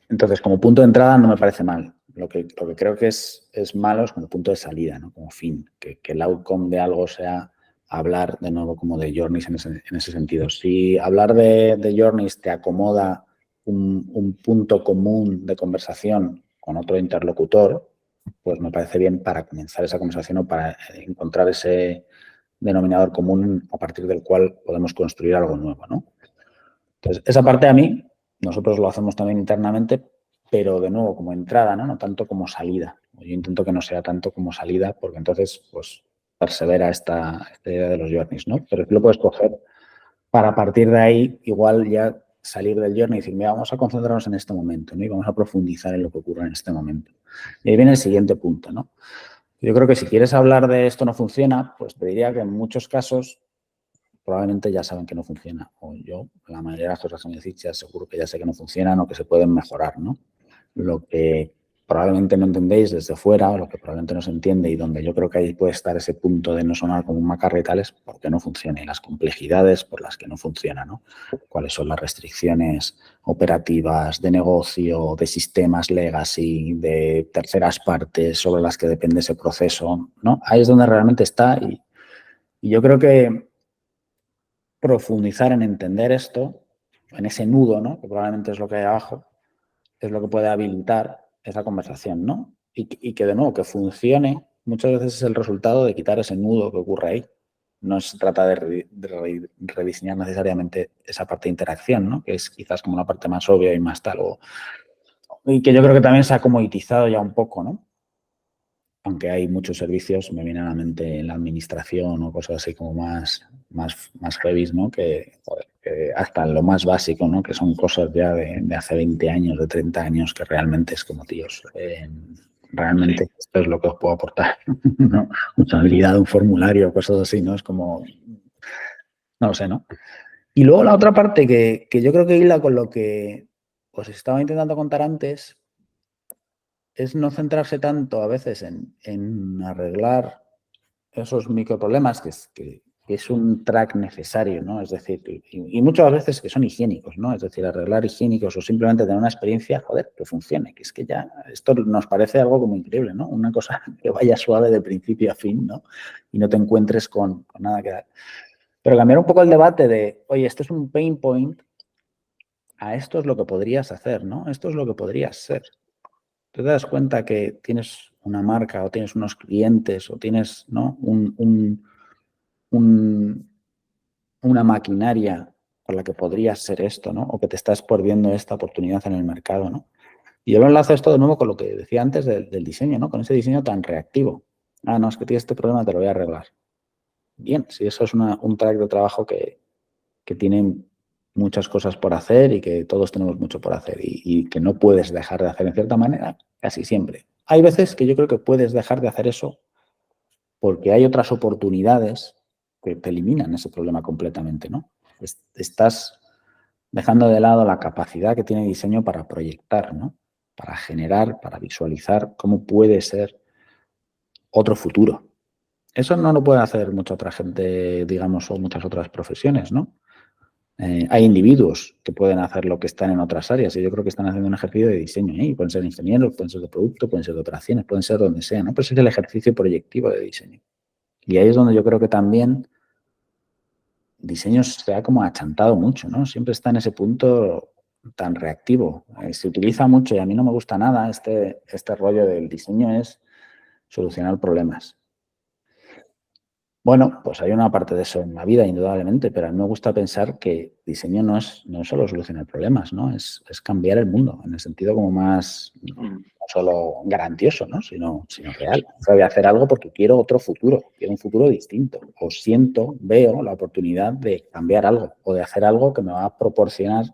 Speaker 2: Entonces, como punto de entrada no me parece mal. Lo que creo que es malo es como punto de salida, ¿no? Como fin, que el outcome de algo sea hablar de nuevo como de journeys en ese sentido. Si hablar de journeys te acomoda un punto común de conversación con otro interlocutor, pues me parece bien para comenzar esa conversación o para encontrar ese denominador común a partir del cual podemos construir algo nuevo, ¿no? Entonces, esa parte a mí, nosotros lo hacemos también internamente, pero de nuevo como entrada, ¿no? No tanto como salida. Yo intento que no sea tanto como salida porque entonces, pues, persevera esta idea de los journeys, ¿no? Pero tú lo puedes coger para partir de ahí, igual ya salir del journey y decir, mira, vamos a concentrarnos en este momento, ¿no? Y vamos a profundizar en lo que ocurre en este momento. Y ahí viene el siguiente punto, ¿no? Yo creo que si quieres hablar de esto no funciona, pues te diría que en muchos casos probablemente ya saben que no funciona. O yo, la mayoría de las cosas que me decís, ya seguro que ya sé que no funcionan o que se pueden mejorar, ¿no? Lo que probablemente no entendéis desde fuera, o lo que probablemente no se entiende y donde yo creo que ahí puede estar ese punto de no sonar como un macarra y tal, es porque no funciona y las complejidades por las que no funciona, ¿no? Cuáles son las restricciones operativas, de negocio, de sistemas legacy, de terceras partes sobre las que depende ese proceso, ¿no? Ahí es donde realmente está y yo creo que profundizar en entender esto, en ese nudo, ¿no? Que probablemente es lo que hay abajo, es lo que puede habilitar esa conversación, ¿no? Y que, de nuevo, que funcione, muchas veces es el resultado de quitar ese nudo que ocurre ahí. No se trata de rediseñar necesariamente esa parte de interacción, ¿no? Que es quizás como la parte más obvia y más tal. Y que yo creo que también se ha comoditizado ya un poco, ¿no? Aunque hay muchos servicios, me viene a la mente en la administración o cosas así como más heavy, ¿no? Que hasta lo más básico, ¿no? Que son cosas ya de hace 20 años, de 30 años, que realmente es como, tíos, realmente esto es lo que os puedo aportar, ¿no? Usabilidad de un formulario, cosas así, ¿no? Es como, no lo sé, ¿no? Y luego la otra parte que yo creo que hila con lo que os estaba intentando contar antes, es no centrarse tanto a veces en arreglar esos microproblemas, que es un track necesario, ¿no? Es decir, y muchas veces que son higiénicos, ¿no? Es decir, arreglar higiénicos o simplemente tener una experiencia, joder, que funcione, que es que ya esto nos parece algo como increíble, ¿no? Una cosa que vaya suave de principio a fin, ¿no? Y no te encuentres con nada que dar. Pero cambiar un poco el debate de, oye, esto es un pain point, a esto es lo que podrías hacer, ¿no? Esto es lo que podrías ser. Te das cuenta que tienes una marca o tienes unos clientes o tienes, ¿no? una maquinaria con la que podrías ser esto, ¿no? O que te estás perdiendo esta oportunidad en el mercado, ¿no? Y yo lo enlazo esto de nuevo con lo que decía antes del diseño, ¿no? Con ese diseño tan reactivo. Ah, no, es que tienes este problema, te lo voy a arreglar. Bien, si eso es un track de trabajo que tiene muchas cosas por hacer y que todos tenemos mucho por hacer y que no puedes dejar de hacer en cierta manera, casi siempre. Hay veces que yo creo que puedes dejar de hacer eso porque hay otras oportunidades que te eliminan ese problema completamente, ¿no? Estás dejando de lado la capacidad que tiene el diseño para proyectar, ¿no? Para generar, para visualizar cómo puede ser otro futuro. Eso no lo puede hacer mucha otra gente, digamos, o muchas otras profesiones, ¿no? Hay individuos que pueden hacer lo que están en otras áreas y yo creo que están haciendo un ejercicio de diseño ahí. Pueden ser ingenieros, pueden ser de producto, pueden ser de operaciones, pueden ser donde sea, ¿no? Pero ese es el ejercicio proyectivo de diseño. Y ahí es donde yo creo que también diseño se ha como achantado mucho, ¿no? Siempre está en ese punto tan reactivo. Se utiliza mucho y a mí no me gusta nada este rollo del diseño es solucionar problemas. Bueno, pues hay una parte de eso en la vida, indudablemente, pero a mí me gusta pensar que diseño no es solo solucionar problemas, ¿no? Es cambiar el mundo, en el sentido como más, no solo garantioso, ¿no? Sino real. O sea, voy a hacer algo porque quiero otro futuro, quiero un futuro distinto. O veo la oportunidad de cambiar algo o de hacer algo que me va a proporcionar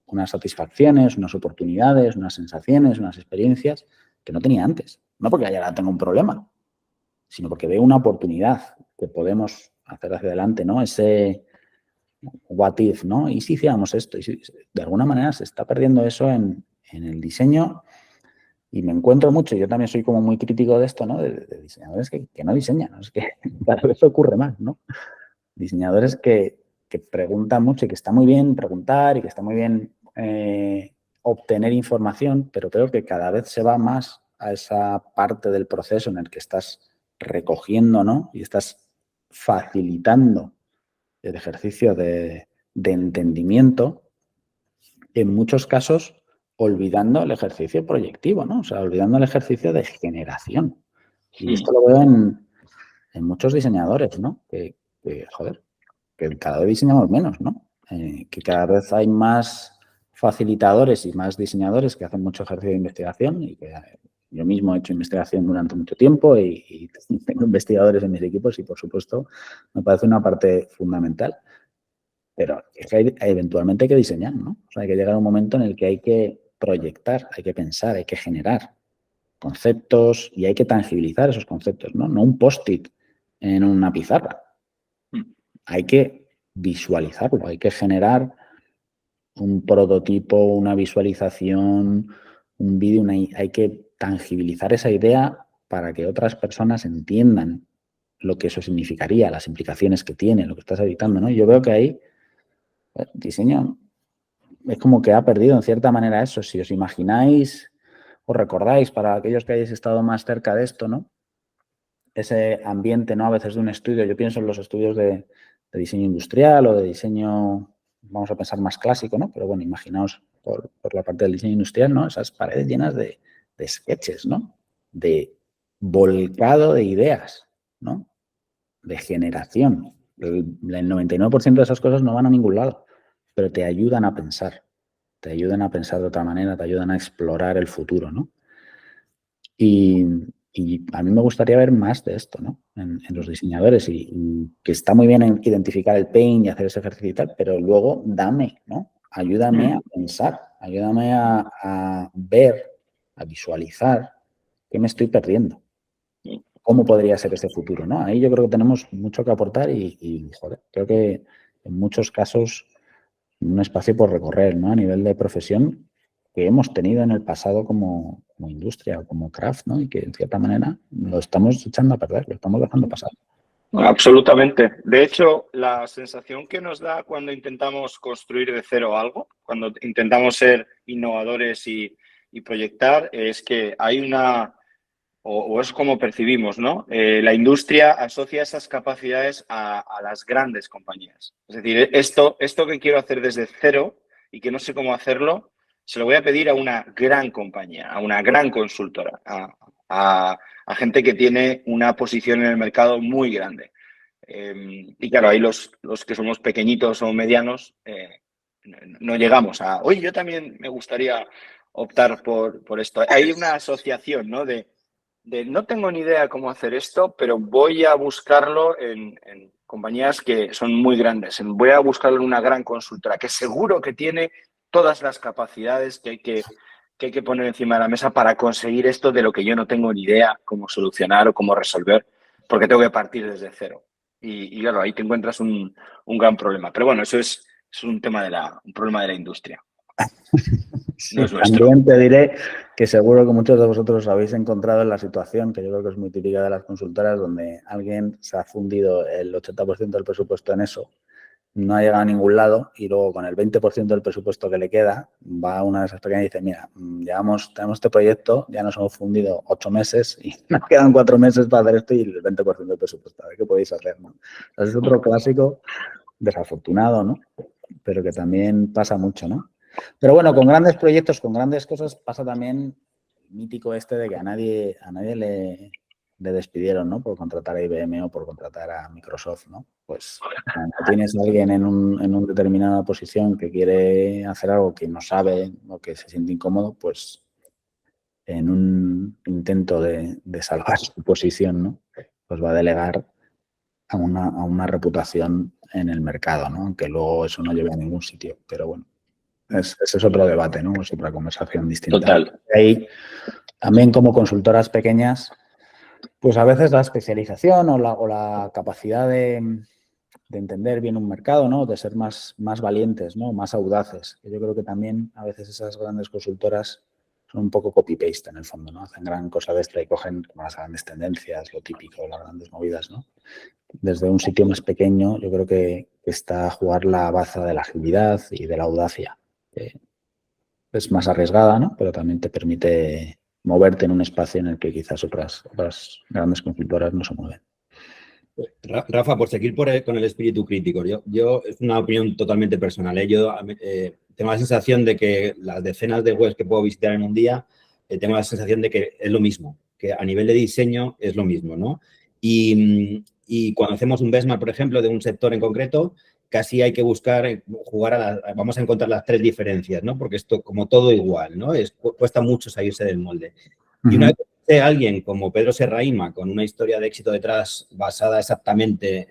Speaker 2: unas satisfacciones, unas oportunidades, unas sensaciones, unas experiencias que no tenía antes. No porque ya tengo un problema, sino porque veo una oportunidad que podemos hacer hacia adelante, ¿no? Ese what if, ¿no? ¿Y si hiciéramos esto? Y si, de alguna manera se está perdiendo eso en el diseño y me encuentro mucho, yo también soy como muy crítico de esto, ¿no? De diseñadores que no diseñan, ¿no? Es que cada vez ocurre más, ¿no? Diseñadores que preguntan mucho y que está muy bien preguntar y que está muy bien obtener información, pero creo que cada vez se va más a esa parte del proceso en el que estás recogiendo, ¿no? Y estás facilitando el ejercicio de entendimiento, en muchos casos olvidando el ejercicio proyectivo, ¿no? O sea, olvidando el ejercicio de generación. Y esto lo veo en muchos diseñadores, ¿no? Que joder, que cada vez diseñamos menos, ¿no? Que cada vez hay más facilitadores y más diseñadores que hacen mucho ejercicio de investigación y Yo mismo he hecho investigación durante mucho tiempo y tengo investigadores en mis equipos y, por supuesto, me parece una parte fundamental. Pero es que eventualmente hay que diseñar, ¿no? O sea, hay que llegar a un momento en el que hay que proyectar, hay que pensar, hay que generar conceptos y hay que tangibilizar esos conceptos, ¿no? No un post-it en una pizarra. Hay que visualizarlo, hay que generar un prototipo, una visualización, un vídeo, hay que tangibilizar esa idea para que otras personas entiendan lo que eso significaría, las implicaciones que tiene, lo que estás editando, ¿no? Yo veo que ahí el diseño es como que ha perdido en cierta manera eso. Si os imagináis, os recordáis, para aquellos que hayáis estado más cerca de esto, ¿no? Ese ambiente, ¿no? A veces de un estudio, yo pienso en los estudios de diseño industrial o de diseño, vamos a pensar más clásico, ¿no? Pero bueno, imaginaos por la parte del diseño industrial, ¿no? Esas paredes llenas de sketches, ¿no? De volcado de ideas, ¿no? De generación. El 99% de esas cosas no van a ningún lado, pero te ayudan a pensar. Te ayudan a pensar de otra manera, te ayudan a explorar el futuro, ¿no? Y a mí me gustaría ver más de esto, ¿no? En los diseñadores y que está muy bien en identificar el pain y hacer ese ejercicio y tal, pero luego dame, ¿no? Ayúdame a pensar, ayúdame a ver, a visualizar qué me estoy perdiendo. ¿Cómo podría ser ese futuro, no? Ahí yo creo que tenemos mucho que aportar y joder, creo que en muchos casos un espacio por recorrer, ¿no? A nivel de profesión que hemos tenido en el pasado como industria o como craft, ¿no? Y que, en cierta manera, lo estamos echando a perder, lo estamos dejando pasar.
Speaker 3: Absolutamente. De hecho, la sensación que nos da cuando intentamos construir de cero algo, cuando intentamos ser innovadores y proyectar, es que hay una, o es como percibimos, ¿no? La industria asocia esas capacidades a las grandes compañías. Es decir, esto que quiero hacer desde cero y que no sé cómo hacerlo, se lo voy a pedir a una gran compañía, a una gran consultora, a gente que tiene una posición en el mercado muy grande. Y claro, ahí los que somos pequeñitos o medianos no llegamos a, oye, yo también me gustaría optar por esto. Hay una asociación, ¿no? De no tengo ni idea cómo hacer esto, pero voy a buscarlo en compañías que son muy grandes. Voy a buscarlo en una gran consultora que seguro que tiene todas las capacidades que hay que poner encima de la mesa para conseguir esto de lo que yo no tengo ni idea cómo solucionar o cómo resolver, porque tengo que partir desde cero. Y claro, ahí te encuentras un gran problema. Pero bueno, eso es un problema de la industria.
Speaker 2: Sí,
Speaker 3: no es nuestro.
Speaker 2: También te diré que seguro que muchos de vosotros os habéis encontrado en la situación, que yo creo que es muy típica de las consultoras, donde alguien se ha fundido el 80% del presupuesto en eso, no ha llegado a ningún lado y luego con el 20% del presupuesto que le queda va a una de esas pequeñas y dice, mira, tenemos este proyecto, ya nos hemos fundido 8 meses y nos quedan 4 meses para hacer esto y el 20% del presupuesto, a ver qué podéis hacer, ¿no? Entonces es otro clásico desafortunado, ¿no? Pero que también pasa mucho, ¿no? Pero bueno, con grandes proyectos, con grandes cosas, pasa también el mítico este de que a nadie le despidieron, ¿no? Por contratar a IBM o por contratar a Microsoft, ¿no? Pues cuando tienes a alguien en una determinada posición que quiere hacer algo que no sabe o que se siente incómodo, pues en un intento de salvar su posición, ¿no? Pues va a delegar a una reputación en el mercado, ¿no? Aunque luego eso no lleve a ningún sitio, pero bueno. Ese es otro debate, ¿no? Es otra conversación distinta.
Speaker 3: Total.
Speaker 2: Ahí, también como consultoras pequeñas, pues a veces la especialización o la capacidad de entender bien un mercado, ¿no? De ser más valientes, ¿no? Más audaces. Yo creo que también a veces esas grandes consultoras son un poco copy-paste en el fondo, ¿no? Hacen gran cosa de esta y cogen las grandes tendencias, lo típico, las grandes movidas, ¿no? Desde un sitio más pequeño, yo creo que está a jugar la baza de la agilidad y de la audacia. Es más arriesgada, ¿no? Pero también te permite moverte en un espacio en el que quizás otras grandes consultoras no se mueven.
Speaker 1: Rafa, por seguir con el espíritu crítico, yo es una opinión totalmente personal. Yo tengo la sensación de que las decenas de webs que puedo visitar en un día, tengo la sensación de que es lo mismo, que a nivel de diseño es lo mismo, ¿no? Y cuando hacemos un benchmark, por ejemplo, de un sector en concreto, casi hay que buscar, vamos a encontrar las 3 diferencias, ¿no? Porque esto, como todo igual, ¿no? Cuesta mucho salirse del molde. Y una vez que alguien como Pedro Serrahima, con una historia de éxito detrás basada exactamente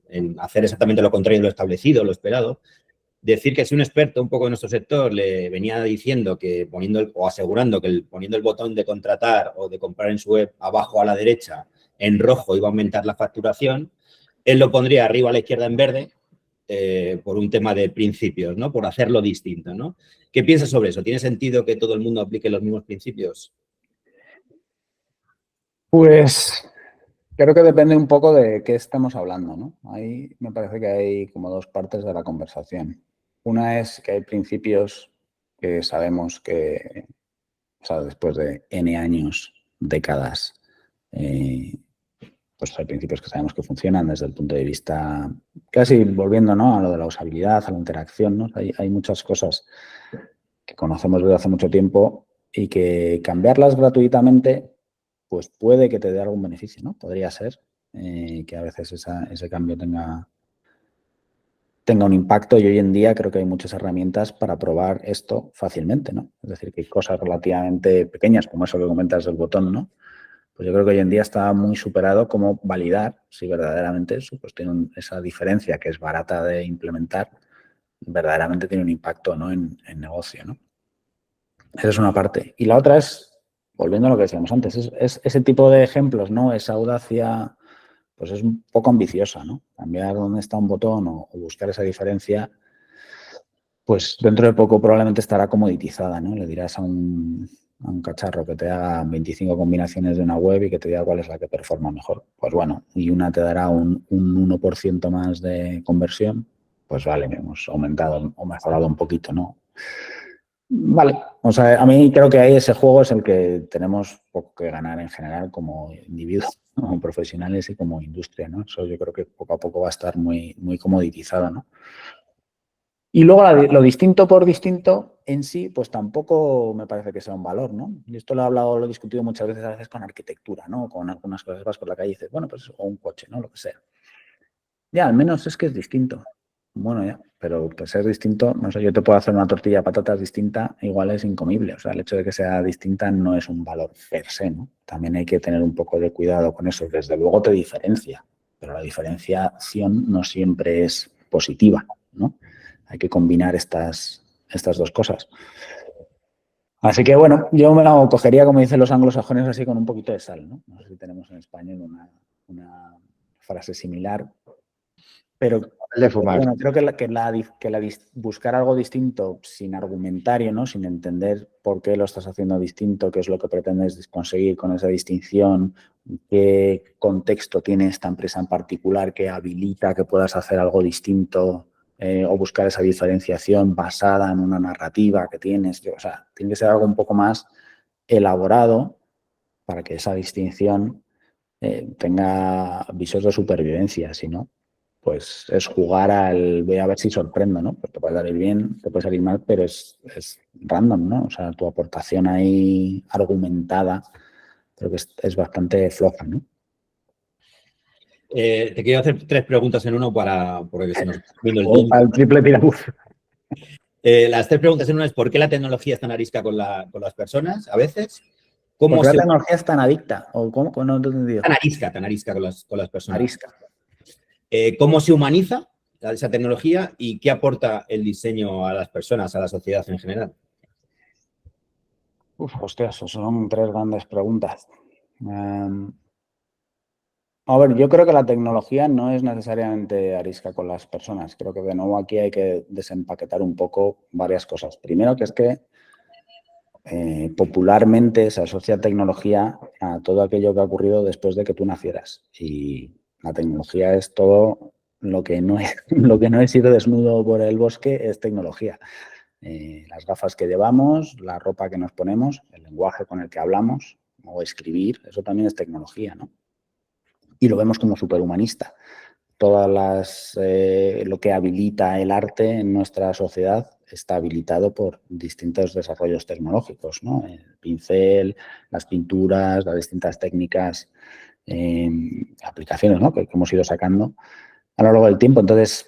Speaker 1: en hacer exactamente lo contrario de lo establecido, lo esperado, decir que si un experto un poco en nuestro sector le venía diciendo que o asegurando que poniendo el botón de contratar o de comprar en su web abajo a la derecha en rojo iba a aumentar la facturación, él lo pondría arriba a la izquierda en verde por un tema de principios, ¿no? Por hacerlo distinto, ¿no? ¿Qué piensas sobre eso? ¿Tiene sentido que todo el mundo aplique los mismos principios?
Speaker 2: Pues creo que depende un poco de qué estamos hablando, ¿no? Ahí me parece que hay como dos partes de la conversación. Una es que hay principios que sabemos que, o sea, después de N años, décadas, pues hay principios que sabemos que funcionan desde el punto de vista, casi volviendo, ¿no?, a lo de la usabilidad, a la interacción, ¿no? Hay muchas cosas que conocemos desde hace mucho tiempo y que cambiarlas gratuitamente pues puede que te dé algún beneficio, ¿no? Podría ser que a veces ese cambio tenga un impacto y hoy en día creo que hay muchas herramientas para probar esto fácilmente, ¿no? Es decir, que hay cosas relativamente pequeñas, como eso que comentas del botón, ¿no? Pues yo creo que hoy en día está muy superado cómo validar si verdaderamente eso pues tiene esa diferencia que es barata de implementar, verdaderamente tiene un impacto, ¿no?, en negocio, ¿no? Esa es una parte. Y la otra es, volviendo a lo que decíamos antes, es ese tipo de ejemplos, ¿no? Esa audacia, pues es un poco ambiciosa, ¿no? Cambiar dónde está un botón o buscar esa diferencia, pues dentro de poco probablemente estará comoditizada, ¿no? Le dirás a un cacharro que te haga 25 combinaciones de una web y que te diga cuál es la que performa mejor. Pues bueno, y una te dará un 1% más de conversión, pues vale, hemos aumentado o mejorado un poquito, ¿no? Vale, o sea, a mí creo que ahí ese juego es el que tenemos poco que ganar en general como individuos, como profesionales y como industria, ¿no? Eso yo creo que poco a poco va a estar muy, muy comoditizado, ¿no? Y luego lo distinto por distinto en sí, pues tampoco me parece que sea un valor, ¿no? Y esto lo he discutido muchas veces a veces con arquitectura, ¿no? Con algunas cosas, vas por la calle y dices, bueno, pues o un coche, ¿no? Lo que sea. Ya, al menos es que es distinto. Bueno, ya, pero pues ser distinto, no sé, yo te puedo hacer una tortilla de patatas distinta, igual es incomible. O sea, el hecho de que sea distinta no es un valor per se, ¿no? También hay que tener un poco de cuidado con eso. Desde luego te diferencia, pero la diferenciación no siempre es positiva, ¿no? Hay que combinar estas dos cosas. Así que, bueno, yo me lo cogería, como dicen los anglosajones, así con un poquito de sal, ¿no? No sé si tenemos en español una frase similar. Pero
Speaker 4: de fumar.
Speaker 2: bueno, creo que buscar algo distinto sin argumentario, ¿no? Sin entender por qué lo estás haciendo distinto, qué es lo que pretendes conseguir con esa distinción, qué contexto tiene esta empresa en particular que habilita que puedas hacer algo distinto o buscar esa diferenciación basada en una narrativa que tienes. O sea, tiene que ser algo un poco más elaborado para que esa distinción tenga visos de supervivencia, si no, pues es jugar voy a ver si sorprendo, ¿no? Pues te puede salir bien, te puede salir mal, pero es random, ¿no? O sea, tu aportación ahí argumentada creo que es bastante floja, ¿no?
Speaker 1: Te quiero hacer 3 preguntas en uno porque se nos está comiendo el tiempo.
Speaker 2: Al triple tirabuz.
Speaker 1: Las 3 preguntas en una es ¿por qué la tecnología es tan arisca con las personas a veces?
Speaker 2: ¿Por qué la tecnología es tan adicta? ¿O cómo? No te he entendido.
Speaker 1: Tan arisca con las personas.
Speaker 2: Arisca.
Speaker 1: ¿Cómo se humaniza esa tecnología y qué aporta el diseño a las personas, a la sociedad en general?
Speaker 2: Hostias, son 3 grandes preguntas. A ver, yo creo que la tecnología no es necesariamente arisca con las personas. Creo que de nuevo aquí hay que desempaquetar un poco varias cosas. Primero, que es que popularmente se asocia tecnología a todo aquello que ha ocurrido después de que tú nacieras. Y la tecnología es todo lo que no es ir desnudo por el bosque, es tecnología. Las gafas que llevamos, la ropa que nos ponemos, el lenguaje con el que hablamos o escribir, eso también es tecnología, ¿no? Y lo vemos como superhumanista. Lo que habilita el arte en nuestra sociedad está habilitado por distintos desarrollos tecnológicos, ¿no? El pincel, las pinturas, las distintas técnicas, aplicaciones, ¿no?, que hemos ido sacando a lo largo del tiempo. Entonces,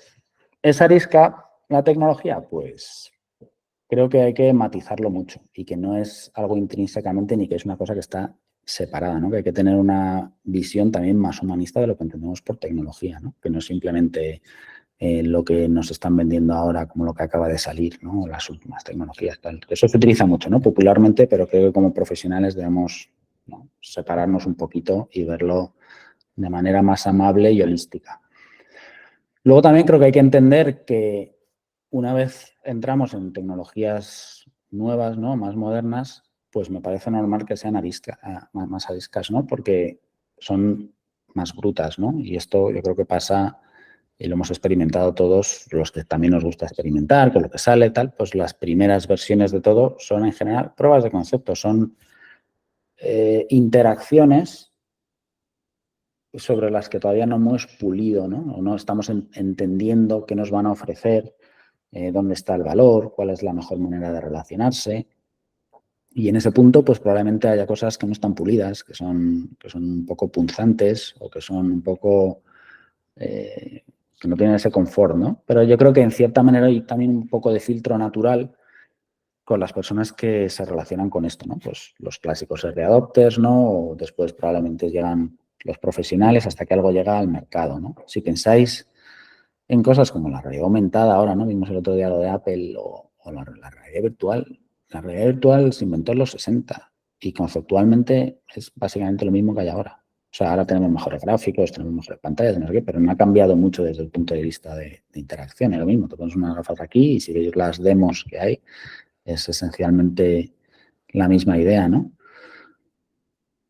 Speaker 2: ¿es arisca la tecnología? Pues creo que hay que matizarlo mucho y que no es algo intrínsecamente ni que es una cosa que está separada, ¿no? Que hay que tener una visión también más humanista de lo que entendemos por tecnología, ¿no? Que no es simplemente lo que nos están vendiendo ahora como lo que acaba de salir, ¿no? Las últimas tecnologías, tal. Eso se utiliza mucho, ¿no? Popularmente, pero creo que como profesionales debemos, ¿no?, separarnos un poquito y verlo de manera más amable y holística. Luego también creo que hay que entender que una vez entramos en tecnologías nuevas, ¿no?, más modernas, pues me parece normal que sean más ariscas, ¿no? Porque son más brutas, ¿no? Y esto yo creo que pasa, y lo hemos experimentado todos los que también nos gusta experimentar, con lo que sale, tal, pues las primeras versiones de todo son en general pruebas de concepto, son interacciones sobre las que todavía no hemos pulido, ¿no? O no estamos entendiendo qué nos van a ofrecer, dónde está el valor, cuál es la mejor manera de relacionarse. Y en ese punto, pues probablemente haya cosas que no están pulidas, que son un poco punzantes o que son un poco, que no tienen ese confort, ¿no? Pero yo creo que en cierta manera hay también un poco de filtro natural con las personas que se relacionan con esto, ¿no? Pues los clásicos early adopters, ¿no? O después probablemente llegan los profesionales hasta que algo llega al mercado, ¿no? Si pensáis en cosas como la realidad aumentada ahora, ¿no? Vimos el otro día lo de Apple o la realidad virtual. La realidad virtual se inventó en los 60 y conceptualmente es básicamente lo mismo que hay ahora. O sea, ahora tenemos mejores gráficos, tenemos mejores pantallas, no sé qué, pero no ha cambiado mucho desde el punto de vista de interacción. Es lo mismo, te pones unas gafas aquí y si veis las demos que hay, es esencialmente la misma idea, ¿no?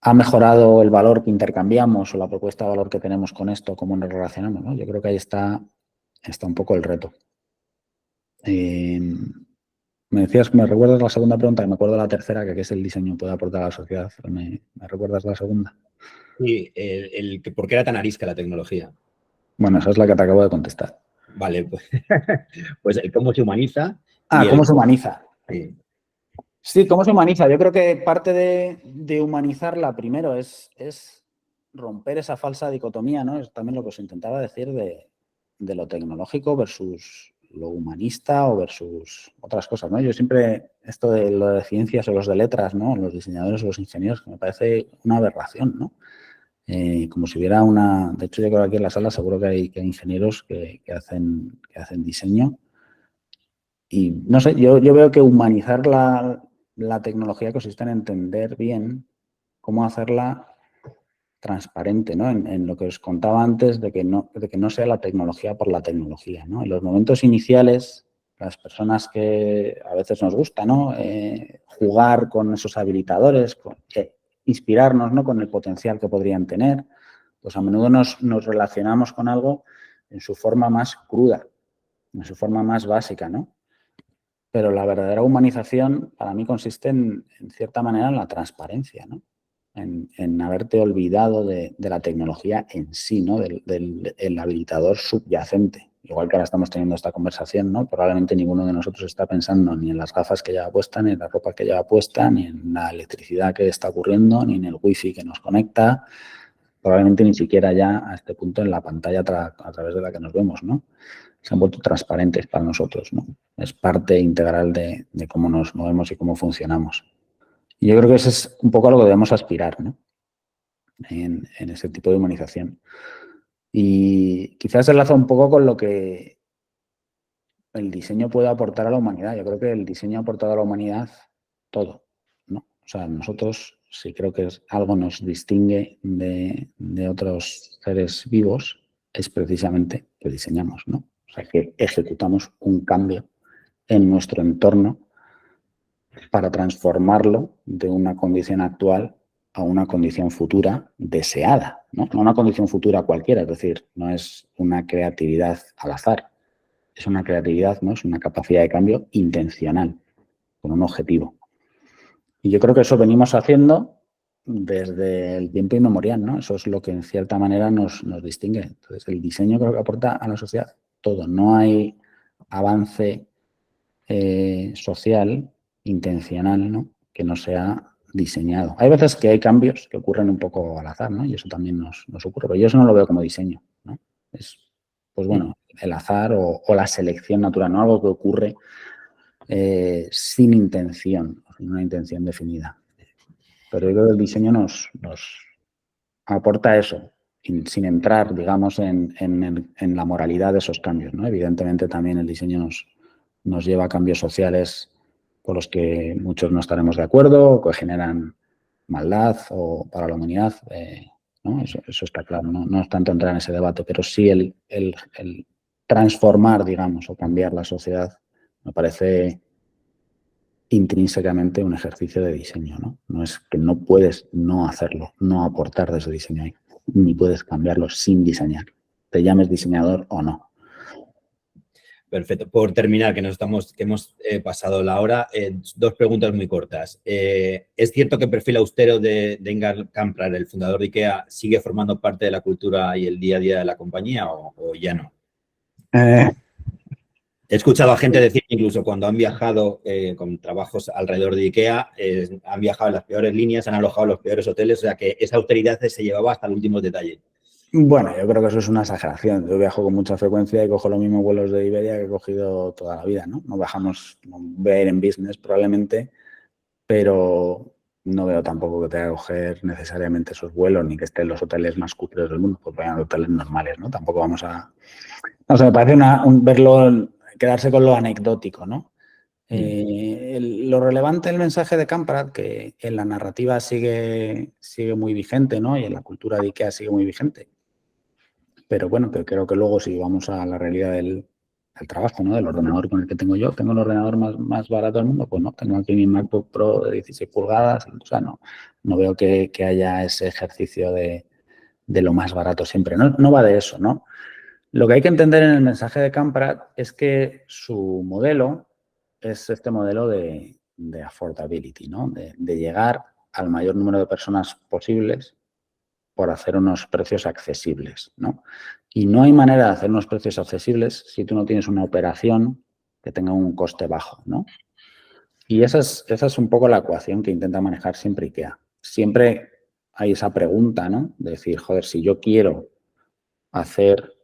Speaker 2: ¿Ha mejorado el valor que intercambiamos o la propuesta de valor que tenemos con esto, cómo nos relacionamos, ¿no? Yo creo que ahí está un poco el reto. Me decías, ¿me recuerdas la segunda pregunta? Que me acuerdo la tercera, que es el diseño puede aportar a la sociedad. ¿Me recuerdas la segunda?
Speaker 1: Sí, ¿por qué era tan arisca la tecnología?
Speaker 2: Bueno, esa es la que te acabo de contestar.
Speaker 1: Vale, pues el cómo se humaniza.
Speaker 2: ¿Cómo se humaniza?
Speaker 1: Sí.
Speaker 2: Sí, ¿cómo se humaniza? Yo creo que parte de humanizarla primero es romper esa falsa dicotomía, ¿no? Es también lo que os intentaba decir de lo tecnológico versus lo humanista o versus otras cosas, ¿no? Yo siempre, esto de lo de ciencias o los de letras, ¿no? Los diseñadores o los ingenieros, que me parece una aberración, ¿no? Como si hubiera una... De hecho, yo creo que aquí en la sala seguro que hay ingenieros que hacen diseño. Y no sé, yo veo que humanizar la tecnología consiste en entender bien cómo hacerla transparente, ¿no? En lo que os contaba antes de que no sea la tecnología por la tecnología, ¿no? En los momentos iniciales, las personas que a veces nos gusta, ¿no? Jugar con esos habilitadores, inspirarnos, ¿no?, con el potencial que podrían tener, pues a menudo nos relacionamos con algo en su forma más cruda, en su forma más básica, ¿no? Pero la verdadera humanización para mí consiste en cierta manera en la transparencia, ¿no? En haberte olvidado de la tecnología en sí, ¿no? Del habilitador subyacente. Igual que ahora estamos teniendo esta conversación, ¿no? Probablemente ninguno de nosotros está pensando ni en las gafas que lleva puesta, ni en la ropa que lleva puesta, ni en la electricidad que está ocurriendo, ni en el wifi que nos conecta. Probablemente ni siquiera ya a este punto en la pantalla a través de la que nos vemos, ¿no? Se han vuelto transparentes para nosotros, ¿no? Es parte integral de cómo nos movemos y cómo funcionamos. Y yo creo que ese es un poco a lo que debemos aspirar, ¿no? En ese tipo de humanización. Y quizás se enlaza un poco con lo que el diseño puede aportar a la humanidad. Yo creo que el diseño ha aportado a la humanidad todo, ¿no? O sea, nosotros, sí creo que algo nos distingue de otros seres vivos, es precisamente que diseñamos, ¿no? O sea, que ejecutamos un cambio en nuestro entorno para transformarlo de una condición actual a una condición futura deseada, ¿no? No una condición futura cualquiera, es decir, no es una creatividad al azar, es una creatividad, ¿no? Es una capacidad de cambio intencional, con un objetivo. Y yo creo que eso venimos haciendo desde el tiempo inmemorial, ¿no? Eso es lo que en cierta manera nos distingue. Entonces, el diseño creo que aporta a la sociedad todo. No hay avance social, intencional, ¿no?, que no sea diseñado. Hay veces que hay cambios que ocurren un poco al azar, ¿no? Y eso también nos ocurre, pero yo eso no lo veo como diseño, ¿no? Es, pues bueno, el azar o la selección natural, ¿no? Algo que ocurre sin intención, sin una intención definida. Pero yo creo que el diseño nos aporta eso, sin entrar, digamos, en la moralidad de esos cambios, ¿no? Evidentemente también el diseño nos lleva a cambios sociales con los que muchos no estaremos de acuerdo o que generan maldad o para la humanidad, ¿no? Eso está claro, no es tanto entrar en ese debate, pero sí el transformar, digamos, o cambiar la sociedad me parece intrínsecamente un ejercicio de diseño, ¿no? No es que no puedes no hacerlo, no aportar desde diseño ahí, ni puedes cambiarlo sin diseñar, te llames diseñador o no.
Speaker 1: Perfecto. Por terminar, que hemos pasado la hora, dos preguntas muy cortas. ¿Es cierto que el perfil austero de Ingvar Kamprad, el fundador de IKEA, sigue formando parte de la cultura y el día a día de la compañía o ya no? He escuchado a gente decir, incluso cuando han viajado con trabajos alrededor de IKEA, han viajado en las peores líneas, han alojado en los peores hoteles, o sea que esa austeridad se llevaba hasta el último detalle.
Speaker 2: Bueno, yo creo que eso es una exageración. Yo viajo con mucha frecuencia y cojo los mismos vuelos de Iberia que he cogido toda la vida, ¿no? No viajamos, voy a ir en business probablemente, pero no veo tampoco que tenga que coger necesariamente esos vuelos ni que esté en los hoteles más cutres del mundo, pues vayan a hoteles normales, ¿no? Tampoco vamos a... No sé, me parece verlo, quedarse con lo anecdótico, ¿no? Lo relevante del mensaje de Kamprad, que en la narrativa sigue muy vigente, ¿no? Y en la cultura de IKEA sigue muy vigente. Pero bueno, que creo que luego si vamos a la realidad del trabajo, ¿no? Del ordenador con el que tengo yo, tengo el ordenador más barato del mundo, pues no, tengo aquí mi MacBook Pro de 16 pulgadas, o sea, no veo que haya ese ejercicio de lo más barato siempre. No va de eso, ¿no? Lo que hay que entender en el mensaje de Kamprad es que su modelo es este modelo de affordability, ¿no? De llegar al mayor número de personas posibles por hacer unos precios accesibles, ¿no? Y no hay manera de hacer unos precios accesibles si tú no tienes una operación que tenga un coste bajo, ¿no? Y esa es un poco la ecuación que intenta manejar siempre IKEA. Siempre hay esa pregunta, ¿no? De decir, joder, si yo quiero hacer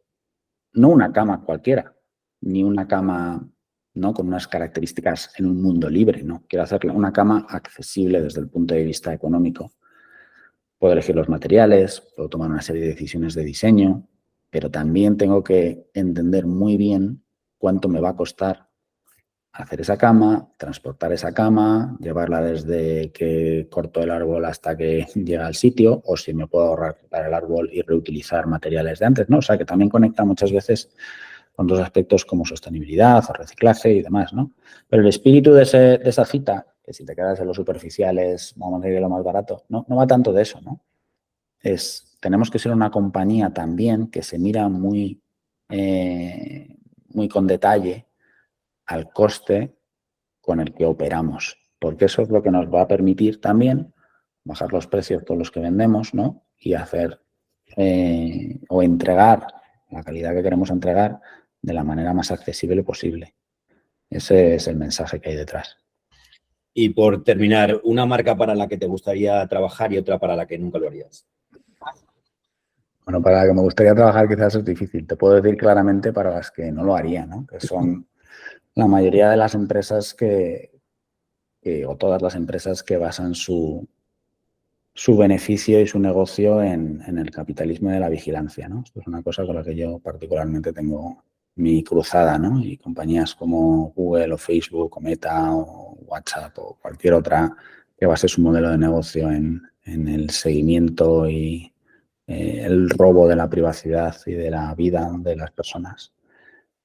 Speaker 2: no una cama cualquiera, ni una cama, ¿no? Con unas características en un mundo libre, ¿no? Quiero hacer una cama accesible desde el punto de vista económico. Puedo elegir los materiales, puedo tomar una serie de decisiones de diseño, pero también tengo que entender muy bien cuánto me va a costar hacer esa cama, transportar esa cama, llevarla desde que corto el árbol hasta que llega al sitio, o si me puedo ahorrar cortar el árbol y reutilizar materiales de antes, ¿no? O sea, que también conecta muchas veces con dos aspectos como sostenibilidad o reciclaje y demás, ¿no? Pero el espíritu de esa cita, que si te quedas en lo superficial es vamos a ir a lo más barato, no va tanto de eso, ¿no? Tenemos que ser una compañía también que se mira muy con detalle al coste con el que operamos, porque eso es lo que nos va a permitir también bajar los precios con los que vendemos, ¿no? Y hacer o entregar la calidad que queremos entregar de la manera más accesible posible. Ese es el mensaje que hay detrás.
Speaker 1: Y por terminar, una marca para la que te gustaría trabajar y otra para la que nunca lo harías.
Speaker 2: Bueno, para la que me gustaría trabajar quizás es difícil. Te puedo decir claramente para las que no lo haría, ¿no? Que son la mayoría de las empresas o todas las empresas que basan su beneficio y su negocio en el capitalismo de la vigilancia, ¿no? Esto es una cosa con la que yo particularmente tengo mi cruzada, ¿no? Y compañías como Google o Facebook o Meta o WhatsApp o cualquier otra que base su modelo de negocio en el seguimiento y el robo de la privacidad y de la vida de las personas.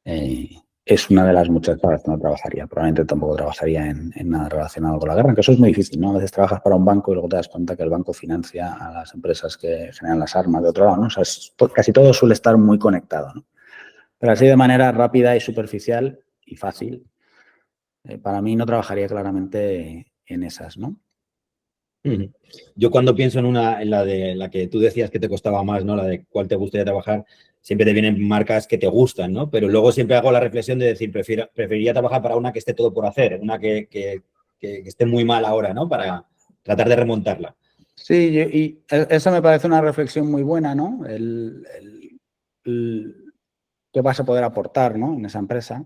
Speaker 2: Es una de las muchas para las que no trabajaría. Probablemente tampoco trabajaría en nada relacionado con la guerra, que eso es muy difícil, ¿no? A veces trabajas para un banco y luego te das cuenta que el banco financia a las empresas que generan las armas de otro lado, ¿no? O sea, casi todo suele estar muy conectado, ¿no? Pero así de manera rápida y superficial y fácil, para mí no trabajaría claramente en esas, ¿no?
Speaker 1: Yo cuando pienso en la de la que tú decías que te costaba más, ¿no? La de cuál te gustaría trabajar, siempre te vienen marcas que te gustan, ¿no? Pero luego siempre hago la reflexión de decir, preferiría trabajar para una que esté todo por hacer, una que esté muy mal ahora, ¿no? Para tratar de remontarla.
Speaker 2: Sí, y eso me parece una reflexión muy buena, ¿no? ¿Qué vas a poder aportar, ¿no? En esa empresa.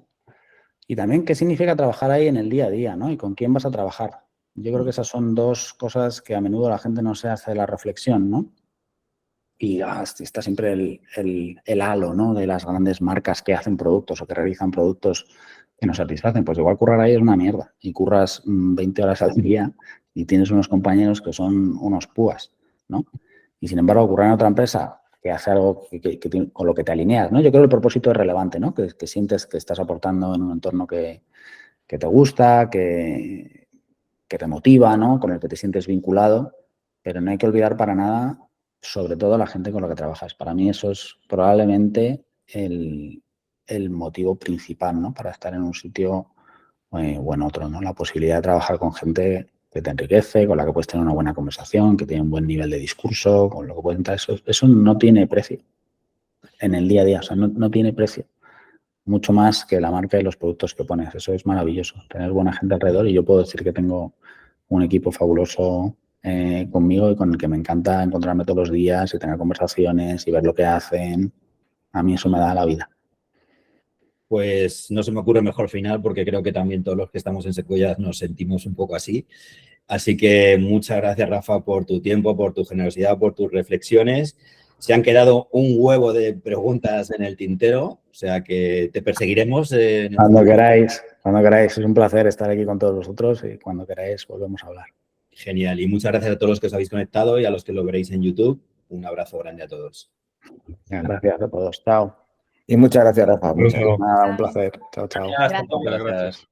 Speaker 2: Y también qué significa trabajar ahí en el día a día, ¿no? Y con quién vas a trabajar. Yo creo que esas son dos cosas que a menudo la gente no se hace la reflexión, ¿no? Y está siempre el halo, ¿no? De las grandes marcas que hacen productos o que realizan productos que nos satisfacen. Pues igual currar ahí es una mierda. Y curras 20 horas al día y tienes unos compañeros que son unos púas, ¿no? Y sin embargo, currar en otra empresa que hace algo con lo que te alineas, ¿no? Yo creo que el propósito es relevante, ¿no? Que sientes que estás aportando en un entorno que te gusta, que te motiva, ¿no? Con el que te sientes vinculado, pero no hay que olvidar para nada, sobre todo, la gente con la que trabajas. Para mí eso es probablemente el motivo principal, ¿no? Para estar en un sitio o en otro, ¿no? La posibilidad de trabajar con gente que te enriquece, con la que puedes tener una buena conversación, que tiene un buen nivel de discurso, con lo que puedes entrar, eso no tiene precio en el día a día, o sea, no tiene precio. Mucho más que la marca y los productos que pones. Eso es maravilloso, tener buena gente alrededor, y yo puedo decir que tengo un equipo fabuloso conmigo y con el que me encanta encontrarme todos los días y tener conversaciones y ver lo que hacen. A mí eso me da la vida.
Speaker 1: Pues no se me ocurre mejor final, porque creo que también todos los que estamos en Sequoia nos sentimos un poco así. Así que muchas gracias, Rafa, por tu tiempo, por tu generosidad, por tus reflexiones. Se han quedado un huevo de preguntas en el tintero, o sea que te perseguiremos.
Speaker 2: Cuando queráis. Es un placer estar aquí con todos vosotros y cuando queráis volvemos a hablar.
Speaker 1: Genial. Y muchas gracias a todos los que os habéis conectado y a los que lo veréis en YouTube. Un abrazo grande a todos.
Speaker 2: Gracias a todos. Chao.
Speaker 4: Y muchas gracias, Rafa.
Speaker 2: Nada, un placer. Chao, chao.
Speaker 5: Gracias.
Speaker 3: Gracias.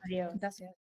Speaker 5: Adiós. Gracias.